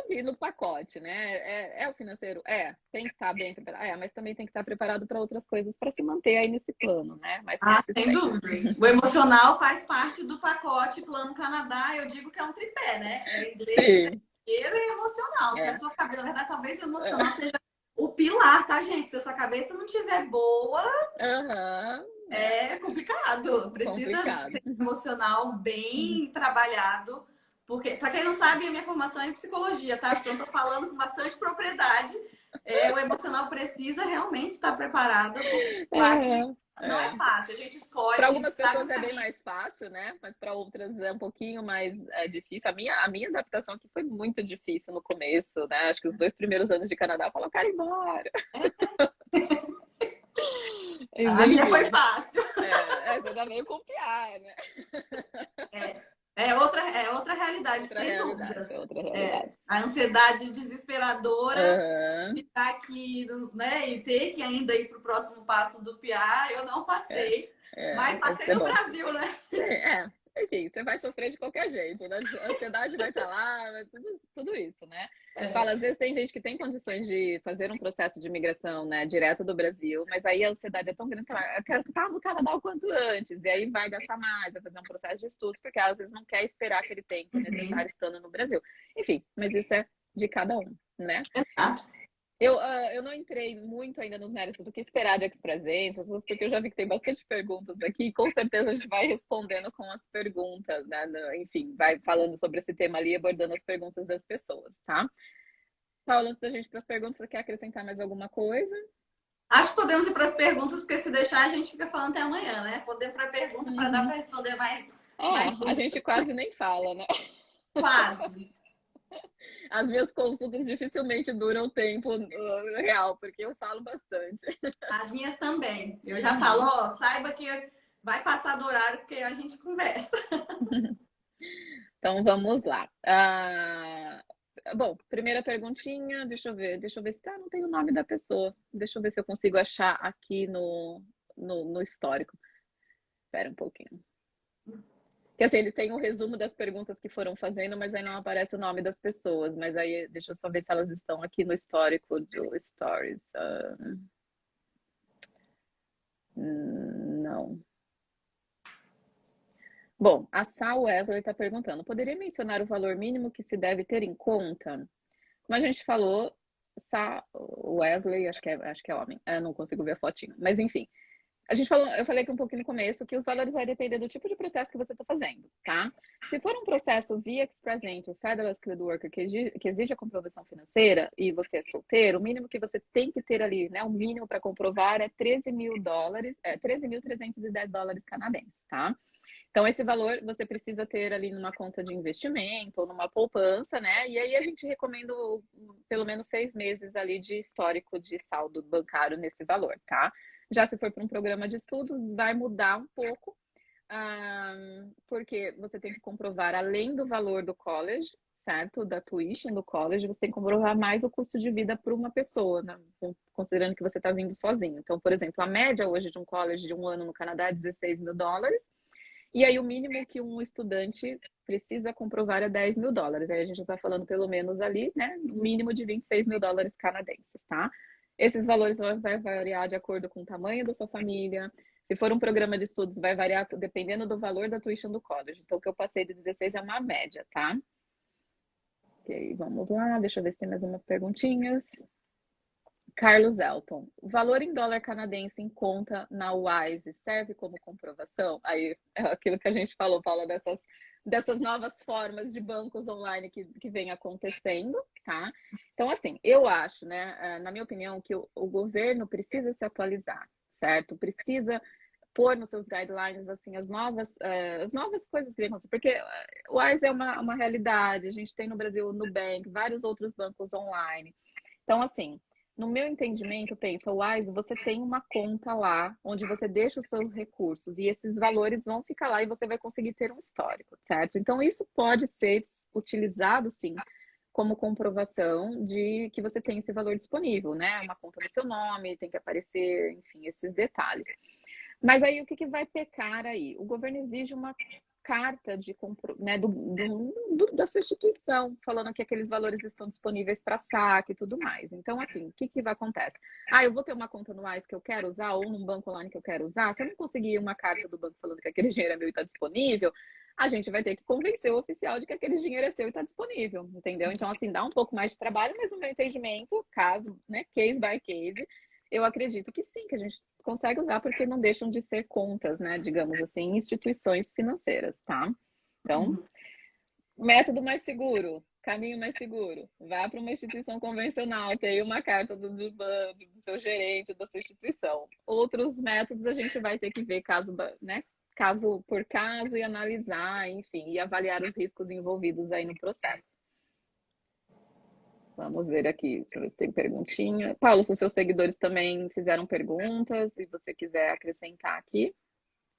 ali no pacote, né? O financeiro? Tem que estar bem preparado. Mas também tem que estar preparado para outras coisas para se manter aí nesse plano, né? Mais Ah, sem consistente. dúvidas. O emocional faz parte do pacote Plano Canadá. Eu digo que é um tripé, né? É inglês, Sim. dinheiro e emocional. Se a É. sua cabeça, na verdade, talvez o emocional É. seja o pilar, tá, gente? Se a sua cabeça não estiver boa, Aham. é complicado. Precisa Complicado. ter um emocional bem trabalhado. Porque, para quem não sabe, a minha formação é em psicologia, tá? Então, estou falando com bastante propriedade. O emocional precisa realmente estar preparado, porque lá que não é É. fácil. A gente escolhe, Para a gente algumas sabe pessoas o é bem caminho. mais fácil, né? Mas para outras é um pouquinho mais difícil. A minha adaptação aqui foi muito difícil no começo, né? Acho que os 2 primeiros anos de Canadá eu falei, eu quero ir embora. Mas, A minha foi enfim, fácil. você já veio copiar, né? É outra realidade, Outra sem realidade, dúvidas. é outra realidade. A ansiedade desesperadora Aham, de estar aqui, né, e ter que ainda ir para o próximo passo do PA, eu não é, passei, mas vai passei ser no bom. Brasil, né? Sim, enfim, você vai sofrer de qualquer jeito, né? A ansiedade vai estar lá, tudo isso, né? É, Fala, às vezes tem gente que tem condições de fazer um processo de imigração, né, direto do Brasil, mas aí a ansiedade é tão grande que ela, eu quero estar no Canadá o quanto antes, e aí vai gastar mais, vai fazer um processo de estudos, porque às vezes não quer esperar aquele tempo uhum. necessário estando no Brasil. Enfim, mas isso é de cada um, né? Exato. Eu não entrei muito ainda nos méritos do que esperar de Expresentes, porque eu já vi que tem bastante perguntas aqui, e com certeza a gente vai respondendo com as perguntas, né? Enfim, vai falando sobre esse tema ali, abordando as perguntas das pessoas, tá? Paula, antes da gente ir para as perguntas, você quer acrescentar mais alguma coisa? Acho que podemos ir para as perguntas, porque se deixar a gente fica falando até amanhã, né? Podemos ir para a pergunta para dar Uhum. para responder mais A dúvidas. gente quase nem fala, né? Quase. As minhas consultas dificilmente duram o tempo real, porque eu falo bastante. As minhas também. Eu já falo, Uhum. ó, saiba que vai passar do horário, porque a gente conversa. Então vamos lá. Bom, primeira perguntinha, deixa eu ver se não tem o nome da pessoa. Deixa eu ver se eu consigo achar aqui no histórico. Espera um pouquinho. Porque assim, ele tem um resumo das perguntas que foram fazendo, mas aí não aparece o nome das pessoas. Mas aí deixa eu só ver se elas estão aqui no histórico do Stories. Não. Bom, a Sal Wesley está perguntando: poderia mencionar o valor mínimo que se deve ter em conta? Como a gente falou, Wesley, acho que é homem. Eu não consigo ver a fotinho. Mas enfim, eu falei aqui um pouquinho no começo que os valores vai depender do tipo de processo que você está fazendo, tá? Se for um processo via Express Entry, Federal Skilled Worker, que exige a comprovação financeira e você é solteiro, o mínimo que você tem que ter ali, né? O mínimo para comprovar é $13.000, $13.310 canadenses, tá? Então, esse valor você precisa ter ali numa conta de investimento ou numa poupança, né? E aí a gente recomenda pelo menos 6 meses ali de histórico de saldo bancário nesse valor, tá? Já se for para um programa de estudos, vai mudar um pouco, porque você tem que comprovar, além do valor do college, certo? Da tuition do college, você tem que comprovar mais o custo de vida para uma pessoa, né? Considerando que você está vindo sozinho. Então, por exemplo, a média hoje de um college de um ano no Canadá é $16.000. E aí o mínimo que um estudante precisa comprovar é US$ 10.000. Aí a gente está falando pelo menos ali, né? No mínimo de US$ 26.000 canadenses, tá? Esses valores vai variar de acordo com o tamanho da sua família. Se for um programa de estudos, vai variar dependendo do valor da tuition do college. Então, o que eu passei de 16 é uma média, tá? Ok, vamos lá. Deixa eu ver se tem mais umas perguntinhas. Carlos Elton, o valor em dólar canadense em conta na Wise serve como comprovação? Aí é aquilo que a gente falou, Paula, dessas novas formas de bancos online que vem acontecendo, tá? Então, assim, eu acho, né, na minha opinião, que o governo precisa se atualizar, certo? Precisa pôr nos seus guidelines, assim, as novas coisas que vem acontecer, porque o Wise é uma realidade, a gente tem no Brasil o Nubank, vários outros bancos online. Então, assim, no meu entendimento, pensa, o Wise, você tem uma conta lá onde você deixa os seus recursos e esses valores vão ficar lá e você vai conseguir ter um histórico, certo? Então, isso pode ser utilizado, sim, como comprovação de que você tem esse valor disponível, né? Uma conta no seu nome, tem que aparecer, enfim, esses detalhes. Mas aí, o que vai pecar aí? O governo exige uma carta de né, da sua instituição, falando que aqueles valores estão disponíveis para saque e tudo mais. Então, assim, o que vai acontecer? Eu vou ter uma conta no Wise que eu quero usar, ou num banco online que eu quero usar. Se eu não conseguir uma carta do banco falando que aquele dinheiro é meu e está disponível, a gente vai ter que convencer o oficial de que aquele dinheiro é seu e está disponível, entendeu? Então, assim, dá um pouco mais de trabalho, mas no meu entendimento, caso, né, case by case, eu acredito que sim, que a gente consegue usar porque não deixam de ser contas, né, digamos assim, instituições financeiras, tá? Então, método mais seguro, caminho mais seguro, vá para uma instituição convencional, tenha uma carta do seu gerente, da sua instituição. Outros métodos a gente vai ter que ver caso por caso e analisar, enfim, e avaliar os riscos envolvidos aí no processo. Vamos ver aqui, deixa eu ver se tem perguntinha. Paulo, se os seus seguidores também fizeram perguntas, se você quiser acrescentar aqui.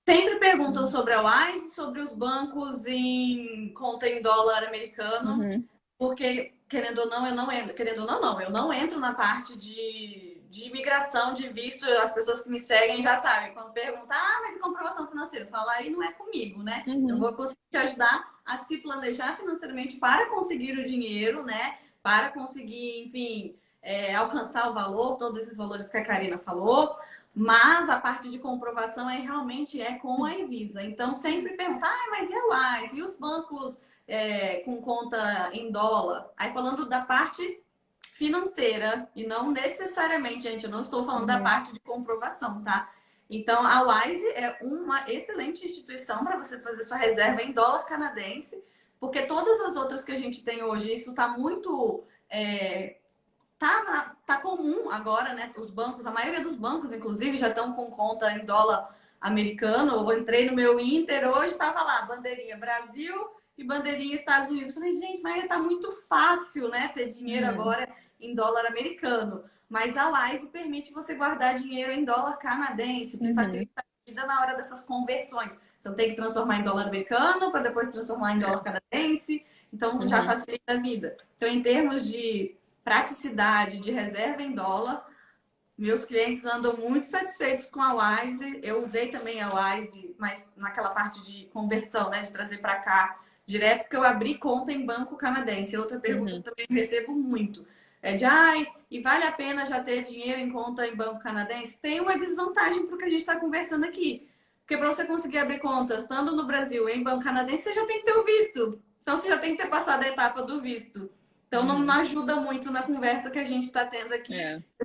Sempre perguntam sobre a Wise, sobre os bancos em conta em dólar americano, porque, querendo ou não, eu não entro. Querendo ou não, eu não entro na parte de imigração, de visto. As pessoas que me seguem já sabem. Quando perguntam, mas e comprovação financeira? Falar aí não é comigo, né? Eu vou conseguir te ajudar a se planejar financeiramente para conseguir o dinheiro, né? Para conseguir, enfim, alcançar o valor, todos esses valores que a Karina falou. Mas a parte de comprovação realmente com a Evisa. Então, sempre perguntar, mas e a Wise? E os bancos com conta em dólar? Aí, falando da parte financeira, e não necessariamente, gente, eu não estou falando da parte de comprovação, tá? Então, a Wise é uma excelente instituição para você fazer sua reserva em dólar canadense, porque todas as outras que a gente tem hoje, isso está muito... Tá comum agora, né? Os bancos, a maioria dos bancos, inclusive, já estão com conta em dólar americano. Eu entrei no meu Inter hoje, estava lá, bandeirinha Brasil e bandeirinha Estados Unidos. Falei, gente, mas tá muito fácil, né? Ter dinheiro agora em dólar americano. Mas a Wise permite você guardar dinheiro em dólar canadense, o que facilita a vida na hora dessas conversões. Você não tem que transformar em dólar americano para depois transformar em dólar canadense. Então, já facilita a vida. Então, em termos de praticidade de reserva em dólar, meus clientes andam muito satisfeitos com a Wise. Eu usei também a Wise, mas naquela parte de conversão, né, de trazer para cá direto, porque eu abri conta em banco canadense. Outra pergunta que eu também recebo muito é e vale a pena já ter dinheiro em conta em banco canadense? Tem uma desvantagem para o que a gente está conversando aqui. Porque para você conseguir abrir conta estando no Brasil em banco canadense, você já tem que ter o visto. Então, você já tem que ter passado a etapa do visto. Então, não ajuda muito na conversa que a gente está tendo aqui,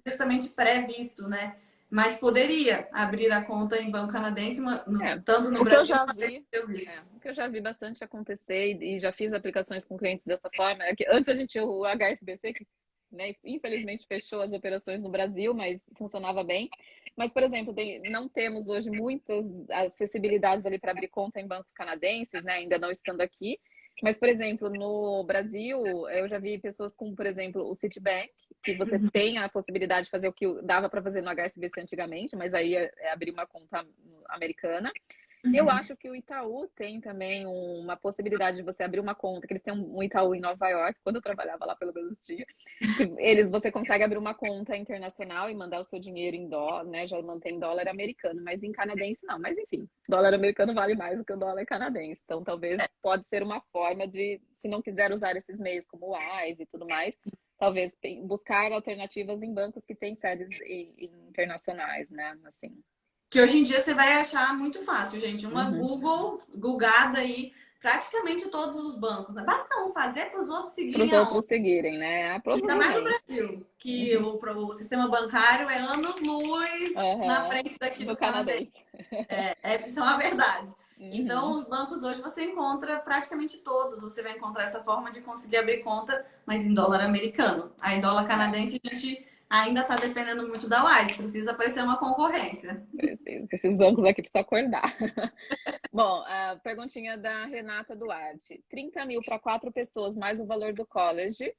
justamente pré-visto, né? Mas poderia abrir a conta em banco canadense, tanto no Brasil quanto no visto. O que eu já vi bastante acontecer e já fiz aplicações com clientes dessa forma, é que antes a gente tinha o HSBC, que, né, infelizmente fechou as operações no Brasil, mas funcionava bem. Mas, por exemplo, não temos hoje muitas acessibilidades ali para abrir conta em bancos canadenses, né? Ainda não estando aqui. Mas, por exemplo, no Brasil, eu já vi pessoas com, por exemplo, o Citibank, que você tem a possibilidade de fazer o que dava para fazer no HSBC antigamente, mas aí é abrir uma conta americana. Eu acho que o Itaú tem também uma possibilidade de você abrir uma conta, que eles têm um Itaú em Nova York, quando eu trabalhava lá, pelo menos tinha, que você consegue abrir uma conta internacional e mandar o seu dinheiro em dólar, né? Já mantém dólar americano, mas em canadense não. Mas enfim, dólar americano vale mais do que o dólar canadense. Então talvez pode ser uma forma de, se não quiser usar esses meios como o Wise e tudo mais, talvez buscar alternativas em bancos que têm sedes internacionais, né? Assim. Que hoje em dia você vai achar muito fácil, gente. Uma Uhum. Googada aí, praticamente todos os bancos, né? Basta um fazer para os outros Para os seguirem aonde. outros seguirem, né? Ah, Ainda mais no provavelmente. Brasil, que Uhum. o sistema bancário é anos-luz na Aham. frente daqui Do do canadense. canadense. Isso é uma verdade. Então, Uhum. os bancos hoje você encontra praticamente todos. Você vai encontrar essa forma de conseguir abrir conta, mas em dólar americano. Aí, dólar É, canadense, a gente ainda está dependendo muito da Wise. Precisa aparecer uma concorrência. preciso. Esses bancos aqui precisam acordar. Bom, a perguntinha da Renata Duarte. 30 mil para 4 pessoas, mais o valor do college.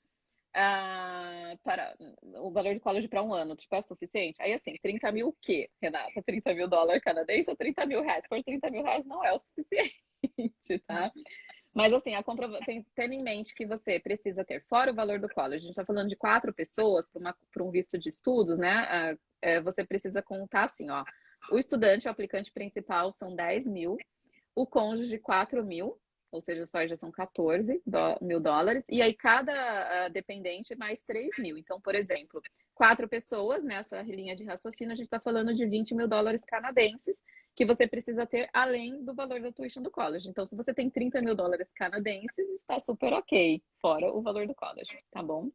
Para o valor do college para um ano, tipo, é suficiente? Aí, assim, 30 mil o quê, Renata? 30 mil dólar canadense ou 30 mil reais? Se for 30 mil reais, não é o suficiente, tá? Mas assim, tendo em mente que você precisa ter, fora o valor do college, a gente está falando de 4 pessoas para um visto de estudos, né? Você precisa contar assim, ó. O estudante, o aplicante principal, são 10 mil, o cônjuge, 4 mil, ou seja, só já são 14 mil dólares, e aí cada dependente mais 3 mil. Então, por exemplo, 4 pessoas nessa linha de raciocínio, a gente está falando de 20 mil dólares canadenses, que você precisa ter além do valor da tuition do college. Então, se você tem 30 mil dólares canadenses, está super ok, fora o valor do college, tá bom?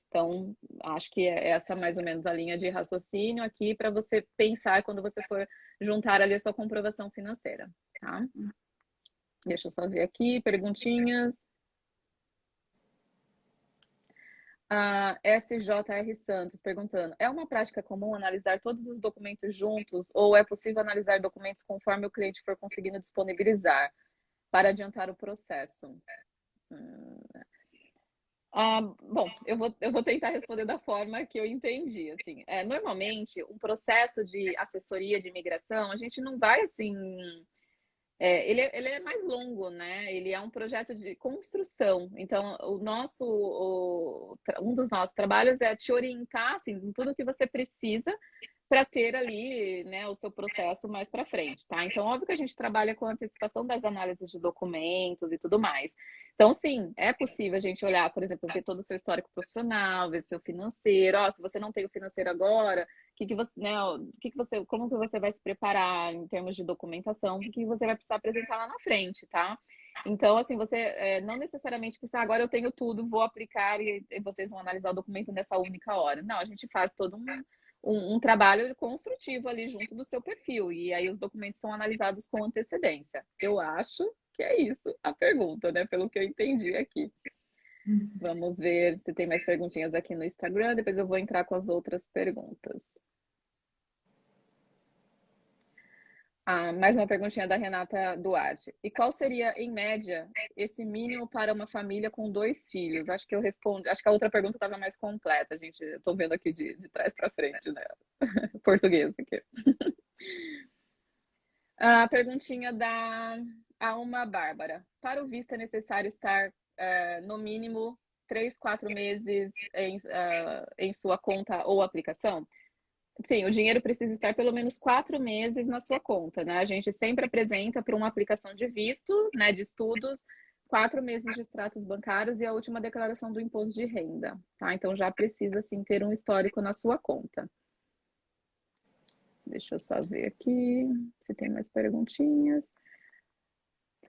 Então, acho que é essa mais ou menos a linha de raciocínio aqui para você pensar quando você for juntar ali a sua comprovação financeira, tá? Deixa eu só ver aqui, perguntinhas. A SJR Santos perguntando: é uma prática comum analisar todos os documentos juntos ou é possível analisar documentos conforme o cliente for conseguindo disponibilizar para adiantar o processo? Bom, eu vou tentar responder da forma que eu entendi. Assim, normalmente, um processo de assessoria de imigração, a gente não vai assim. Ele é mais longo, né? Ele é um projeto de construção. Então, um dos nossos trabalhos é te orientar assim, em tudo que você precisa para ter ali, né, o seu processo mais para frente, tá? Então, óbvio que a gente trabalha com antecipação das análises de documentos e tudo mais. Então, sim, é possível a gente olhar, por exemplo, ver todo o seu histórico profissional, ver seu financeiro. Se você não tem o financeiro agora, você, né, como que você vai se preparar em termos de documentação, o que você vai precisar apresentar lá na frente, tá? Então, assim, você não necessariamente precisa, agora eu tenho tudo, vou aplicar e vocês vão analisar o documento nessa única hora. Não, a gente faz todo um trabalho construtivo ali junto do seu perfil. E aí os documentos são analisados com antecedência. Eu acho que é isso a pergunta, né? Pelo que eu entendi aqui. Vamos ver se tem mais perguntinhas aqui no Instagram. Depois eu vou entrar com as outras perguntas. Mais uma perguntinha da Renata Duarte. E qual seria, em média, esse mínimo para uma família com 2 filhos? Acho que eu respondi. Acho que a outra pergunta estava mais completa, gente. Estou vendo aqui de trás para frente, né? Português aqui. A perguntinha da Alma Bárbara. Para o visto é necessário estar no mínimo 3, 4 meses em sua conta ou aplicação? Sim, o dinheiro precisa estar pelo menos 4 meses na sua conta, né? A gente sempre apresenta para uma aplicação de visto, né, de estudos, 4 meses de extratos bancários e a última declaração do imposto de renda, tá? Então já precisa sim ter um histórico na sua conta. Deixa eu só ver aqui se tem mais perguntinhas.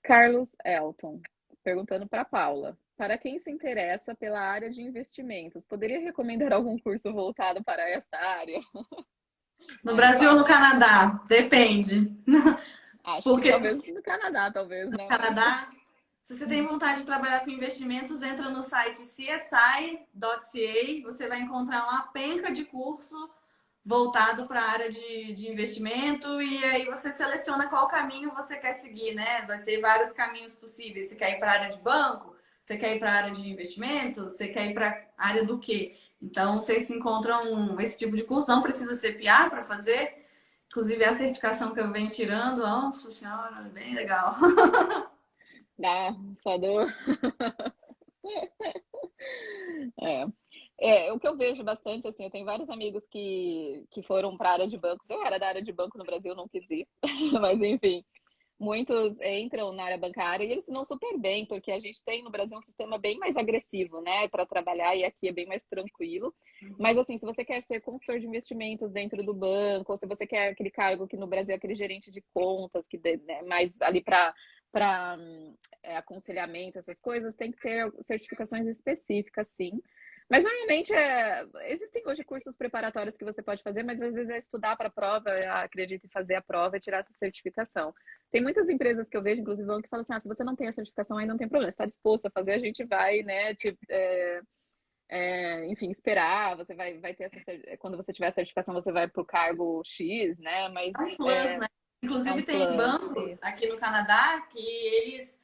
Carlos Elton, perguntando para Paula. Para quem se interessa pela área de investimentos, poderia recomendar algum curso voltado para essa área? No Brasil ou no Paula, Canadá? Depende. acho que Porque talvez no Canadá, talvez, no né? Mas Canadá, se você tem vontade de trabalhar com investimentos, entra no site csi.ca, você vai encontrar uma penca de curso voltado para a área de investimento e aí você seleciona qual caminho você quer seguir, né? Vai ter vários caminhos possíveis. Você quer ir para a área de banco? Você quer ir para a área de investimento? Você quer ir para a área do quê? Então, vocês se encontram esse tipo de curso. Não precisa ser PA para fazer. Inclusive, a certificação que eu venho tirando, nossa senhora, bem legal. Dá, só do... É. O que eu vejo bastante, assim, eu tenho vários amigos que foram para a área de bancos. Eu era da área de banco no Brasil, não quis ir, mas enfim, muitos entram na área bancária e eles se dão super bem, porque a gente tem no Brasil um sistema bem mais agressivo, né, para trabalhar e aqui é bem mais tranquilo. Mas assim, se você quer ser consultor de investimentos dentro do banco, ou se você quer aquele cargo que no Brasil é aquele gerente de contas, que né, mais ali para aconselhamento, essas coisas, tem que ter certificações específicas, sim. Mas normalmente existem hoje cursos preparatórios que você pode fazer, mas às vezes é estudar para a prova, acredito em fazer a prova e tirar essa certificação. Tem muitas empresas que eu vejo, inclusive, que falam assim: se você não tem a certificação aí, não tem problema, você está disposto a fazer, a gente vai, né, enfim, esperar, você vai ter quando você tiver a certificação, você vai para o cargo X, né? Mas É um plus, né? é um Inclusive, tem plus. bancos aqui no Canadá que eles,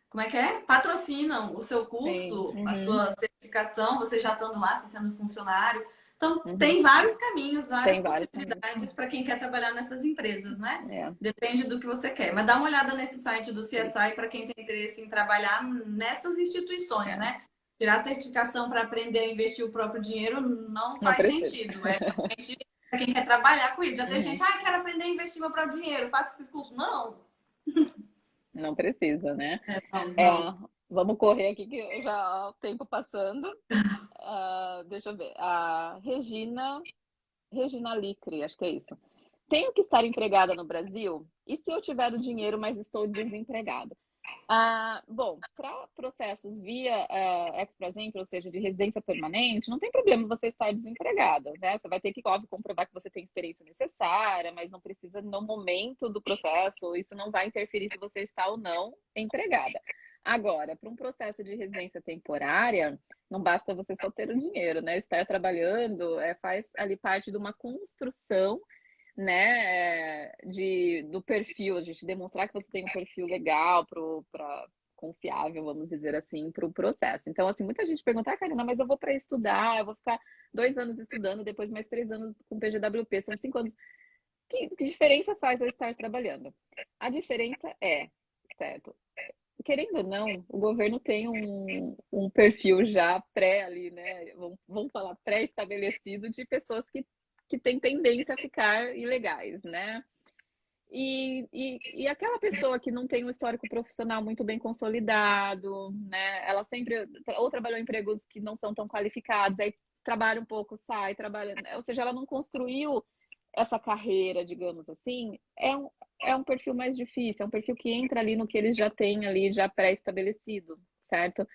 como é que é? Patrocinam o seu Sim. curso, a Uhum. sua certificação, você já estando lá, você sendo funcionário. Então, Uhum. tem vários caminhos, várias Tem vários caminhos. possibilidades para quem quer trabalhar nessas empresas, né? É, Depende do que você quer. Mas dá uma olhada nesse site do CSI para quem tem interesse em trabalhar nessas instituições, é. né? Tirar certificação para aprender a investir o próprio dinheiro não Não faz precisa. sentido. É realmente para quem quer trabalhar com isso. Já tem Uhum. gente, quero aprender a investir meu próprio dinheiro, faça esses cursos. Não, Não precisa, né? não, É, não. vamos correr aqui que já o tempo passando. Deixa eu ver. A Regina Licri, acho que é isso. Tenho que estar empregada no Brasil? E se eu tiver o dinheiro, mas estou desempregada? Bom, para processos via Express Entry, ou seja, de residência permanente, não tem problema você estar desempregada, né? Você vai ter que, óbvio, comprovar que você tem experiência necessária, mas não precisa no momento do processo, isso não vai interferir se você está ou não empregada. Agora, para um processo de residência temporária, não basta você só ter o dinheiro, né? Estar trabalhando faz ali parte de uma construção, né, do perfil, a gente demonstrar que você tem um perfil legal para confiável, vamos dizer assim, para o processo. Então, assim, muita gente pergunta: Karina, mas eu vou para estudar, eu vou ficar 2 anos estudando, depois mais 3 anos com PGWP, são 5 anos. Que diferença faz eu estar trabalhando? A diferença certo? Querendo ou não, o governo tem um perfil já pré ali, né? Vamos falar pré-estabelecido de pessoas que têm tendência a ficar ilegais, né? E aquela pessoa que não tem um histórico profissional muito bem consolidado, né? Ela sempre ou trabalhou em empregos que não são tão qualificados, aí trabalha um pouco, sai, trabalha, ou seja, ela não construiu essa carreira, digamos assim, é um perfil mais difícil, é um perfil que entra ali no que eles já têm ali já pré-estabelecido, certo?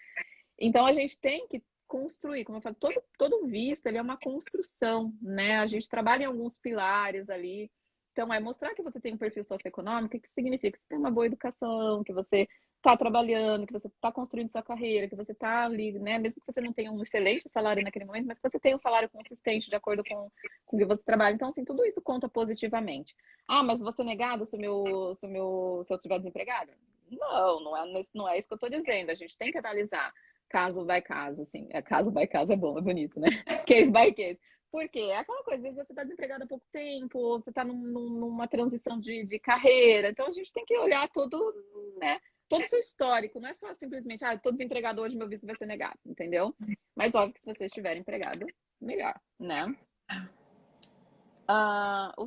Então a gente tem que construir, como eu falo, todo visto ele é uma construção, né? A gente trabalha em alguns pilares ali. Então, é mostrar que você tem um perfil socioeconômico, que significa que você tem uma boa educação, que você está trabalhando, que você está construindo sua carreira, que você está ali, né? Mesmo que você não tenha um excelente salário naquele momento, mas que você tenha um salário consistente de acordo com o que você trabalha. Então, assim, tudo isso conta positivamente. Mas vou ser negado se eu estiver desempregada? Não, não é isso que eu estou dizendo. A gente tem que analisar caso by caso, assim. Caso by caso é bom, é bonito, né? Case by case. Por quê? É aquela coisa, às vezes você está desempregado há pouco tempo, ou você está numa transição de carreira. Então a gente tem que olhar todo, né? Todo o seu histórico, não é só simplesmente, estou desempregado hoje, meu visto vai ser negado, entendeu? Mas óbvio que se você estiver empregado, melhor, né? O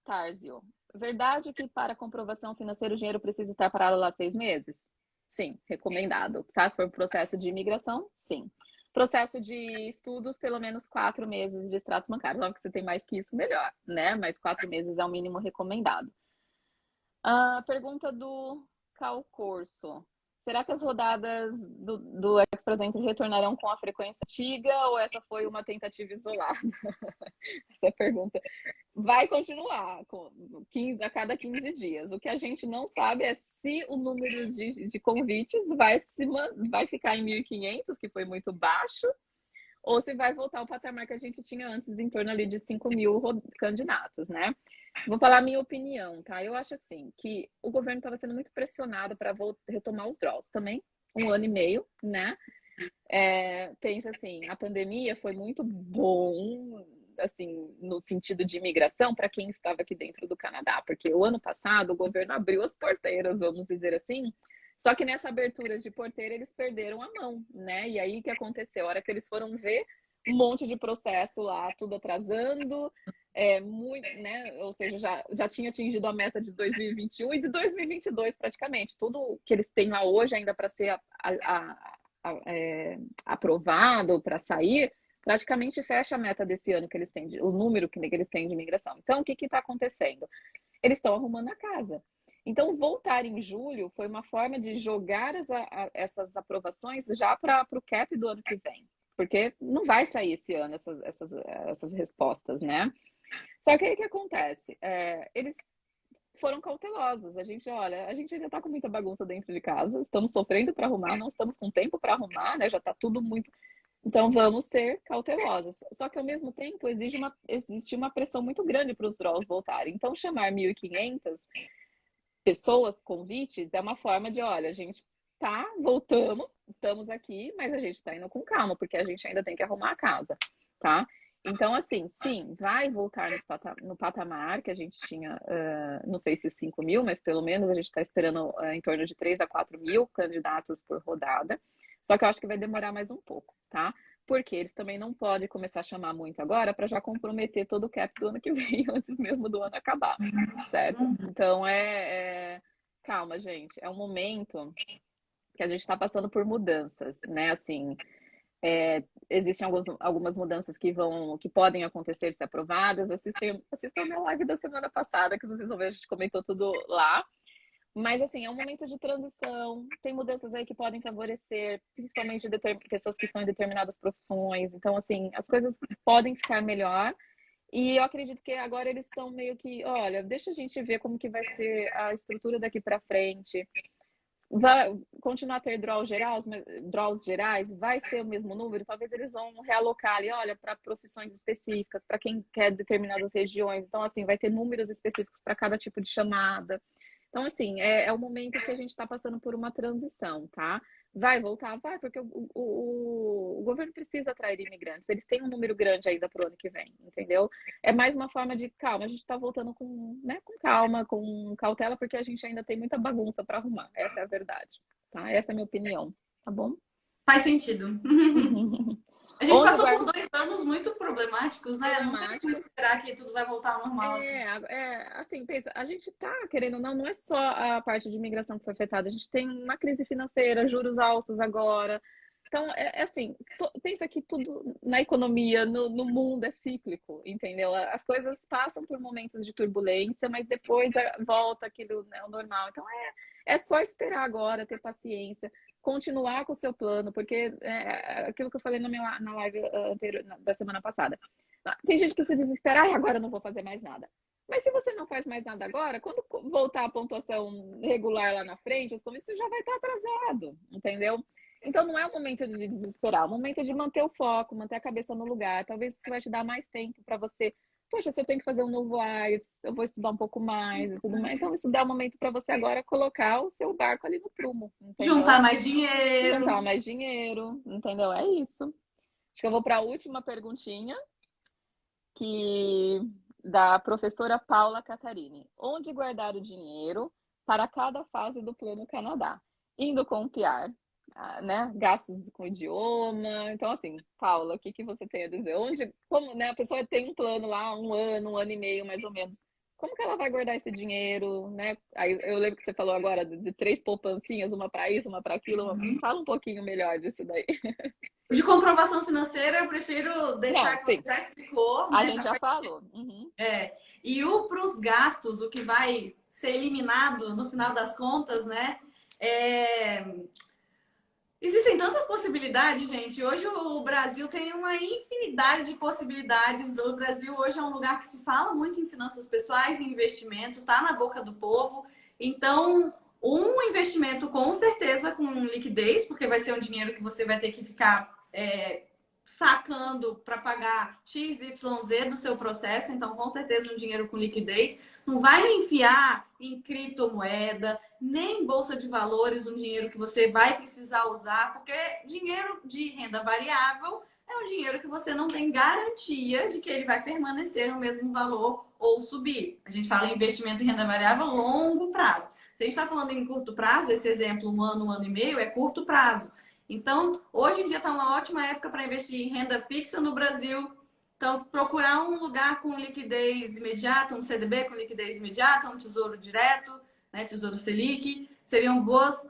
Tarzio. Verdade que para comprovação financeira o dinheiro precisa estar parado lá 6 meses? Sim, recomendado. Tá? Se for processo de imigração, sim. Processo de estudos, pelo menos 4 meses de extratos bancários. Óbvio que você tem mais que isso, melhor, né? Mas 4 meses é o mínimo recomendado. Pergunta do Cal Corso. Será que as rodadas do Express Entry retornarão com a frequência antiga ou essa foi uma tentativa isolada? Essa é a pergunta. Vai continuar a cada 15 dias. O que a gente não sabe é se o número de convites vai ficar em 1.500, que foi muito baixo, ou se vai voltar ao patamar que a gente tinha antes, em torno ali de 5.000 candidatos, né? Vou falar a minha opinião, tá? Eu acho assim, que o governo estava sendo muito pressionado para retomar os draws. Também 1 ano e meio, né? Pensa assim, a pandemia foi muito bom, assim, no sentido de imigração para quem estava aqui dentro do Canadá, porque o ano passado o governo abriu as porteiras, vamos dizer assim, só que nessa abertura de porteira eles perderam a mão, né? E aí o que aconteceu? A hora que eles foram ver, um monte de processo lá, tudo atrasando, muito, né? Ou seja, já tinha atingido a meta de 2021 e de 2022 praticamente. Tudo que eles têm lá hoje ainda para ser aprovado, para sair, praticamente fecha a meta desse ano que eles têm, o número que eles têm de imigração. Então, o que está acontecendo? Eles estão arrumando a casa. Então, voltar em julho foi uma forma de jogar essas aprovações já para o cap do ano que vem. Porque não vai sair esse ano essas respostas, né? Só que aí o que acontece? Eles foram cautelosos. A gente ainda está com muita bagunça dentro de casa, estamos sofrendo para arrumar, não estamos com tempo para arrumar, né? Já está tudo muito. Então vamos ser cautelosos. Só que ao mesmo tempo existe uma pressão muito grande para os draws voltarem. Então chamar 1.500 pessoas, convites, é uma forma de, olha, a gente voltamos, estamos aqui, mas a gente está indo com calma, porque a gente ainda tem que arrumar a casa, tá? Então, assim, sim, vai voltar no patamar que a gente tinha, não sei se 5 mil, mas pelo menos a gente está esperando em torno de 3 a 4 mil candidatos por rodada. Só que eu acho que vai demorar mais um pouco, tá? Porque eles também não podem começar a chamar muito agora para já comprometer todo o cap do ano que vem, antes mesmo do ano acabar, certo? Então, calma, gente, é um momento que a gente está passando por mudanças, né? Assim, existem algumas mudanças que podem acontecer se aprovadas. Assistam a minha live da semana passada, que vocês vão ver, a gente comentou tudo lá. Mas, assim, é um momento de transição, tem mudanças aí que podem favorecer, principalmente pessoas que estão em determinadas profissões. Então, assim, as coisas podem ficar melhor. E eu acredito que agora eles estão meio que, olha, deixa a gente ver como que vai ser a estrutura daqui para frente. Vai continuar a ter draws gerais, vai ser o mesmo número, talvez eles vão realocar ali, olha, para profissões específicas, para quem quer determinadas regiões. Então, assim, vai ter números específicos para cada tipo de chamada. Então, assim, é o momento que a gente está passando por uma transição, tá? Vai voltar? Vai, porque o governo precisa atrair imigrantes. Eles têm um número grande ainda para o ano que vem, entendeu? É mais uma forma de calma. A gente está voltando com calma, com cautela, porque a gente ainda tem muita bagunça para arrumar. Essa é a verdade, tá? Essa é a minha opinião, tá bom? Faz sentido. A gente passou por 2 anos muito problemáticos, né? Não tem como esperar que tudo vai voltar ao normal. Assim, pensa, a gente tá querendo ou não é só a parte de imigração que foi afetada, a gente tem uma crise financeira, juros altos agora. Então, assim, pensa que tudo na economia, no mundo é cíclico, entendeu? As coisas passam por momentos de turbulência, mas depois volta aquilo, né, ao normal. Então, é só esperar agora, ter paciência, continuar com o seu plano, porque aquilo que eu falei na live anterior, da semana passada. Tem gente que se desespera, agora eu não vou fazer mais nada. Mas se você não faz mais nada agora, quando voltar a pontuação regular lá na frente, os comícios já vai estar atrasado, entendeu? Então não é o momento de desesperar, é o momento de manter o foco, manter a cabeça no lugar. Talvez isso vai te dar mais tempo para você. Poxa, se eu tenho que fazer um novo IELTS, eu vou estudar um pouco mais e tudo mais. Então, isso dá um momento para você agora colocar o seu barco ali no prumo. Entendeu? Juntar mais dinheiro. Juntar mais dinheiro, entendeu? É isso. Acho que eu vou para a última perguntinha, da professora Paula Catarini. Onde guardar o dinheiro para cada fase do Plano Canadá? Indo com o PR, né? Gastos com idioma. Então, assim, Paula, o que você tem a dizer? Como, né? A pessoa tem um plano lá, um ano e meio, mais ou menos. Como que ela vai guardar esse dinheiro, né? Aí eu lembro que você falou agora de 3 poupancinhas, uma para isso, uma para aquilo. Fala um pouquinho melhor disso daí. De comprovação financeira, eu prefiro deixar que você já explicou. A gente já falou. E para os gastos, o que vai ser eliminado no final das contas, né? Existem tantas possibilidades, gente. Hoje o Brasil tem uma infinidade de possibilidades. O Brasil hoje é um lugar que se fala muito em finanças pessoais, em investimento, tá na boca do povo. Então, um investimento com certeza com liquidez, porque vai ser um dinheiro que você vai ter que ficar sacando para pagar XYZ do seu processo. Então, com certeza, um dinheiro com liquidez. Não vai me enfiar em criptomoeda, nem em bolsa de valores, um dinheiro que você vai precisar usar, porque dinheiro de renda variável é um dinheiro que você não tem garantia de que ele vai permanecer no mesmo valor ou subir. A gente fala em investimento em renda variável a longo prazo. Se a gente está falando em curto prazo, esse exemplo, um ano e meio, é curto prazo. Então, hoje em dia está uma ótima época para investir em renda fixa no Brasil. Então, procurar um lugar com liquidez imediata, um CDB com liquidez imediata, um tesouro direto, né, Tesouro Selic, seriam boas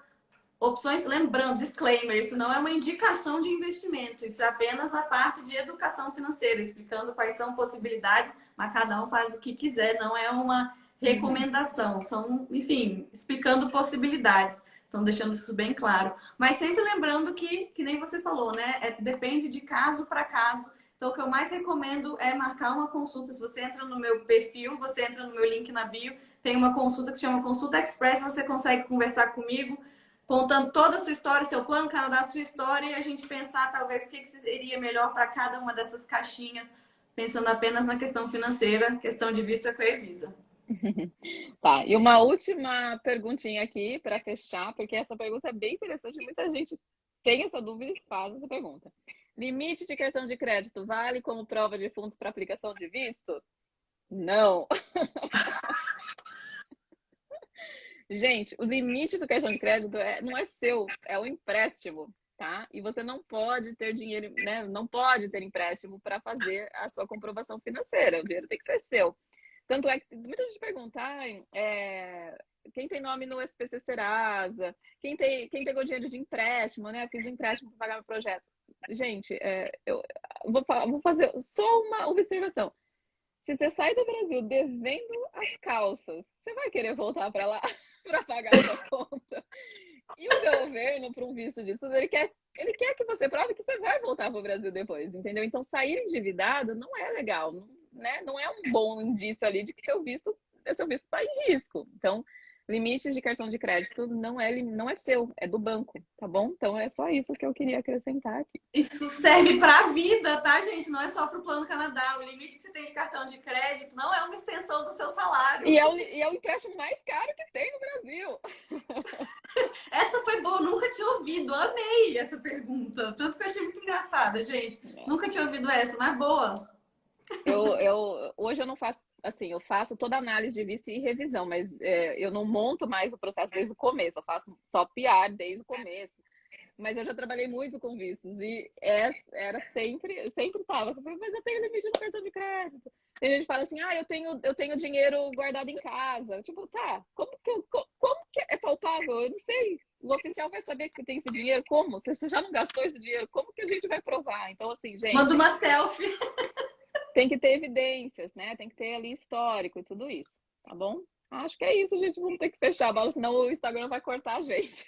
opções. Lembrando, disclaimer, isso não é uma indicação de investimento, isso é apenas a parte de educação financeira, explicando quais são possibilidades, mas cada um faz o que quiser, não é uma recomendação, são, enfim, explicando possibilidades. Então, deixando isso bem claro. Mas sempre lembrando que nem você falou, né? Depende de caso para caso. Então, o que eu mais recomendo é marcar uma consulta. Se você entra no meu perfil, você entra no meu link na bio, tem uma consulta que se chama Consulta Express, você consegue conversar comigo, contando toda a sua história, seu plano Canadá, sua história, e a gente pensar talvez o que seria melhor para cada uma dessas caixinhas, pensando apenas na questão financeira, questão de visto é com a Evisa. Tá, e uma última perguntinha aqui para fechar, porque essa pergunta é bem interessante, muita gente tem essa dúvida e faz essa pergunta. Limite de cartão de crédito vale como prova de fundos para aplicação de visto? Não. Gente, o limite do cartão de crédito não é seu, é um empréstimo, tá? E você não pode ter dinheiro, né? Não pode ter empréstimo para fazer a sua comprovação financeira. O dinheiro tem que ser seu. Tanto é que muita gente pergunta, quem tem nome no SPC Serasa, quem pegou dinheiro de empréstimo, né? Fiz um empréstimo para pagar meu projeto. Gente, eu vou fazer só uma observação. Se você sai do Brasil devendo as calças, você vai querer voltar para lá para pagar a sua conta? E o governo, para um visto disso, ele quer que você prove que você vai voltar para o Brasil depois, entendeu? Então, sair endividado não é legal, né? Não é um bom indício ali de que seu visto está em risco. Então, limites de cartão de crédito não é seu, é do banco, tá bom? Então, é só isso que eu queria acrescentar aqui. Isso serve para a vida, tá, gente? Não é só para o Plano Canadá. O limite que você tem de cartão de crédito não é uma extensão do seu salário. E é o empréstimo mais caro que tem no Brasil. Essa foi boa, nunca tinha ouvido. Amei essa pergunta. Tanto que eu achei muito engraçada, gente. Nunca tinha ouvido essa, mas boa. Hoje eu não faço, assim, eu faço toda a análise de visto e revisão, mas eu não monto mais o processo desde o começo, eu faço só PR desde o começo. Mas eu já trabalhei muito com vistos e era sempre tava. Você fala, mas eu tenho limite no cartão de crédito. Tem gente que fala assim, eu tenho dinheiro guardado em casa. Tipo, tá, como que é palpável? Eu não sei. O oficial vai saber que você tem esse dinheiro? Como? Você já não gastou esse dinheiro? Como que a gente vai provar? Então, assim, gente... Manda uma selfie. Tem que ter evidências, né? Tem que ter ali histórico e tudo isso, tá bom? Acho que é isso, gente. Vamos ter que fechar a bola, senão o Instagram vai cortar a gente.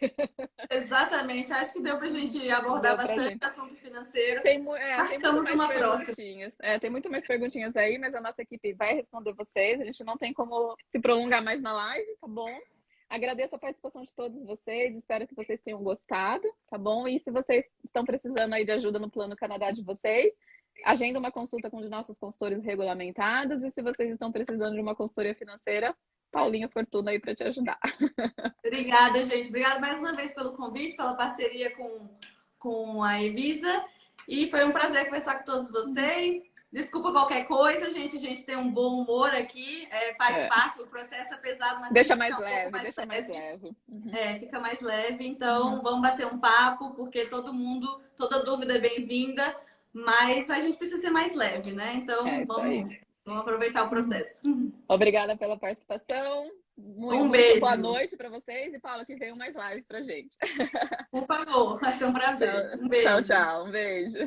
Exatamente. Acho que deu pra gente abordar bastante assunto financeiro. Marcamos uma próxima. Tem muito mais perguntinhas aí, mas a nossa equipe vai responder vocês. A gente não tem como se prolongar mais na live, tá bom? Agradeço a participação de todos vocês. Espero que vocês tenham gostado, tá bom? E se vocês estão precisando aí de ajuda no Plano Canadá de vocês, agenda uma consulta com um de nossos consultores regulamentados. E se vocês estão precisando de uma consultoria financeira, Paulinha Fortuna aí para te ajudar. Obrigada, gente. Obrigada mais uma vez pelo convite, pela parceria com a Evisa. E foi um prazer conversar com todos vocês. Desculpa qualquer coisa, gente. A gente tem um bom humor aqui. Faz parte do processo, é pesado, mas deixa mais leve, mais leve. Fica mais leve. Então, vamos bater um papo, porque toda dúvida é bem-vinda. Mas a gente precisa ser mais leve, né? Então, vamos aproveitar o processo. Obrigada pela participação. Um beijo. Boa noite para vocês. E Paula, que venham mais lives pra gente. Por favor, vai ser um prazer. Um beijo. Tchau, tchau. Um beijo.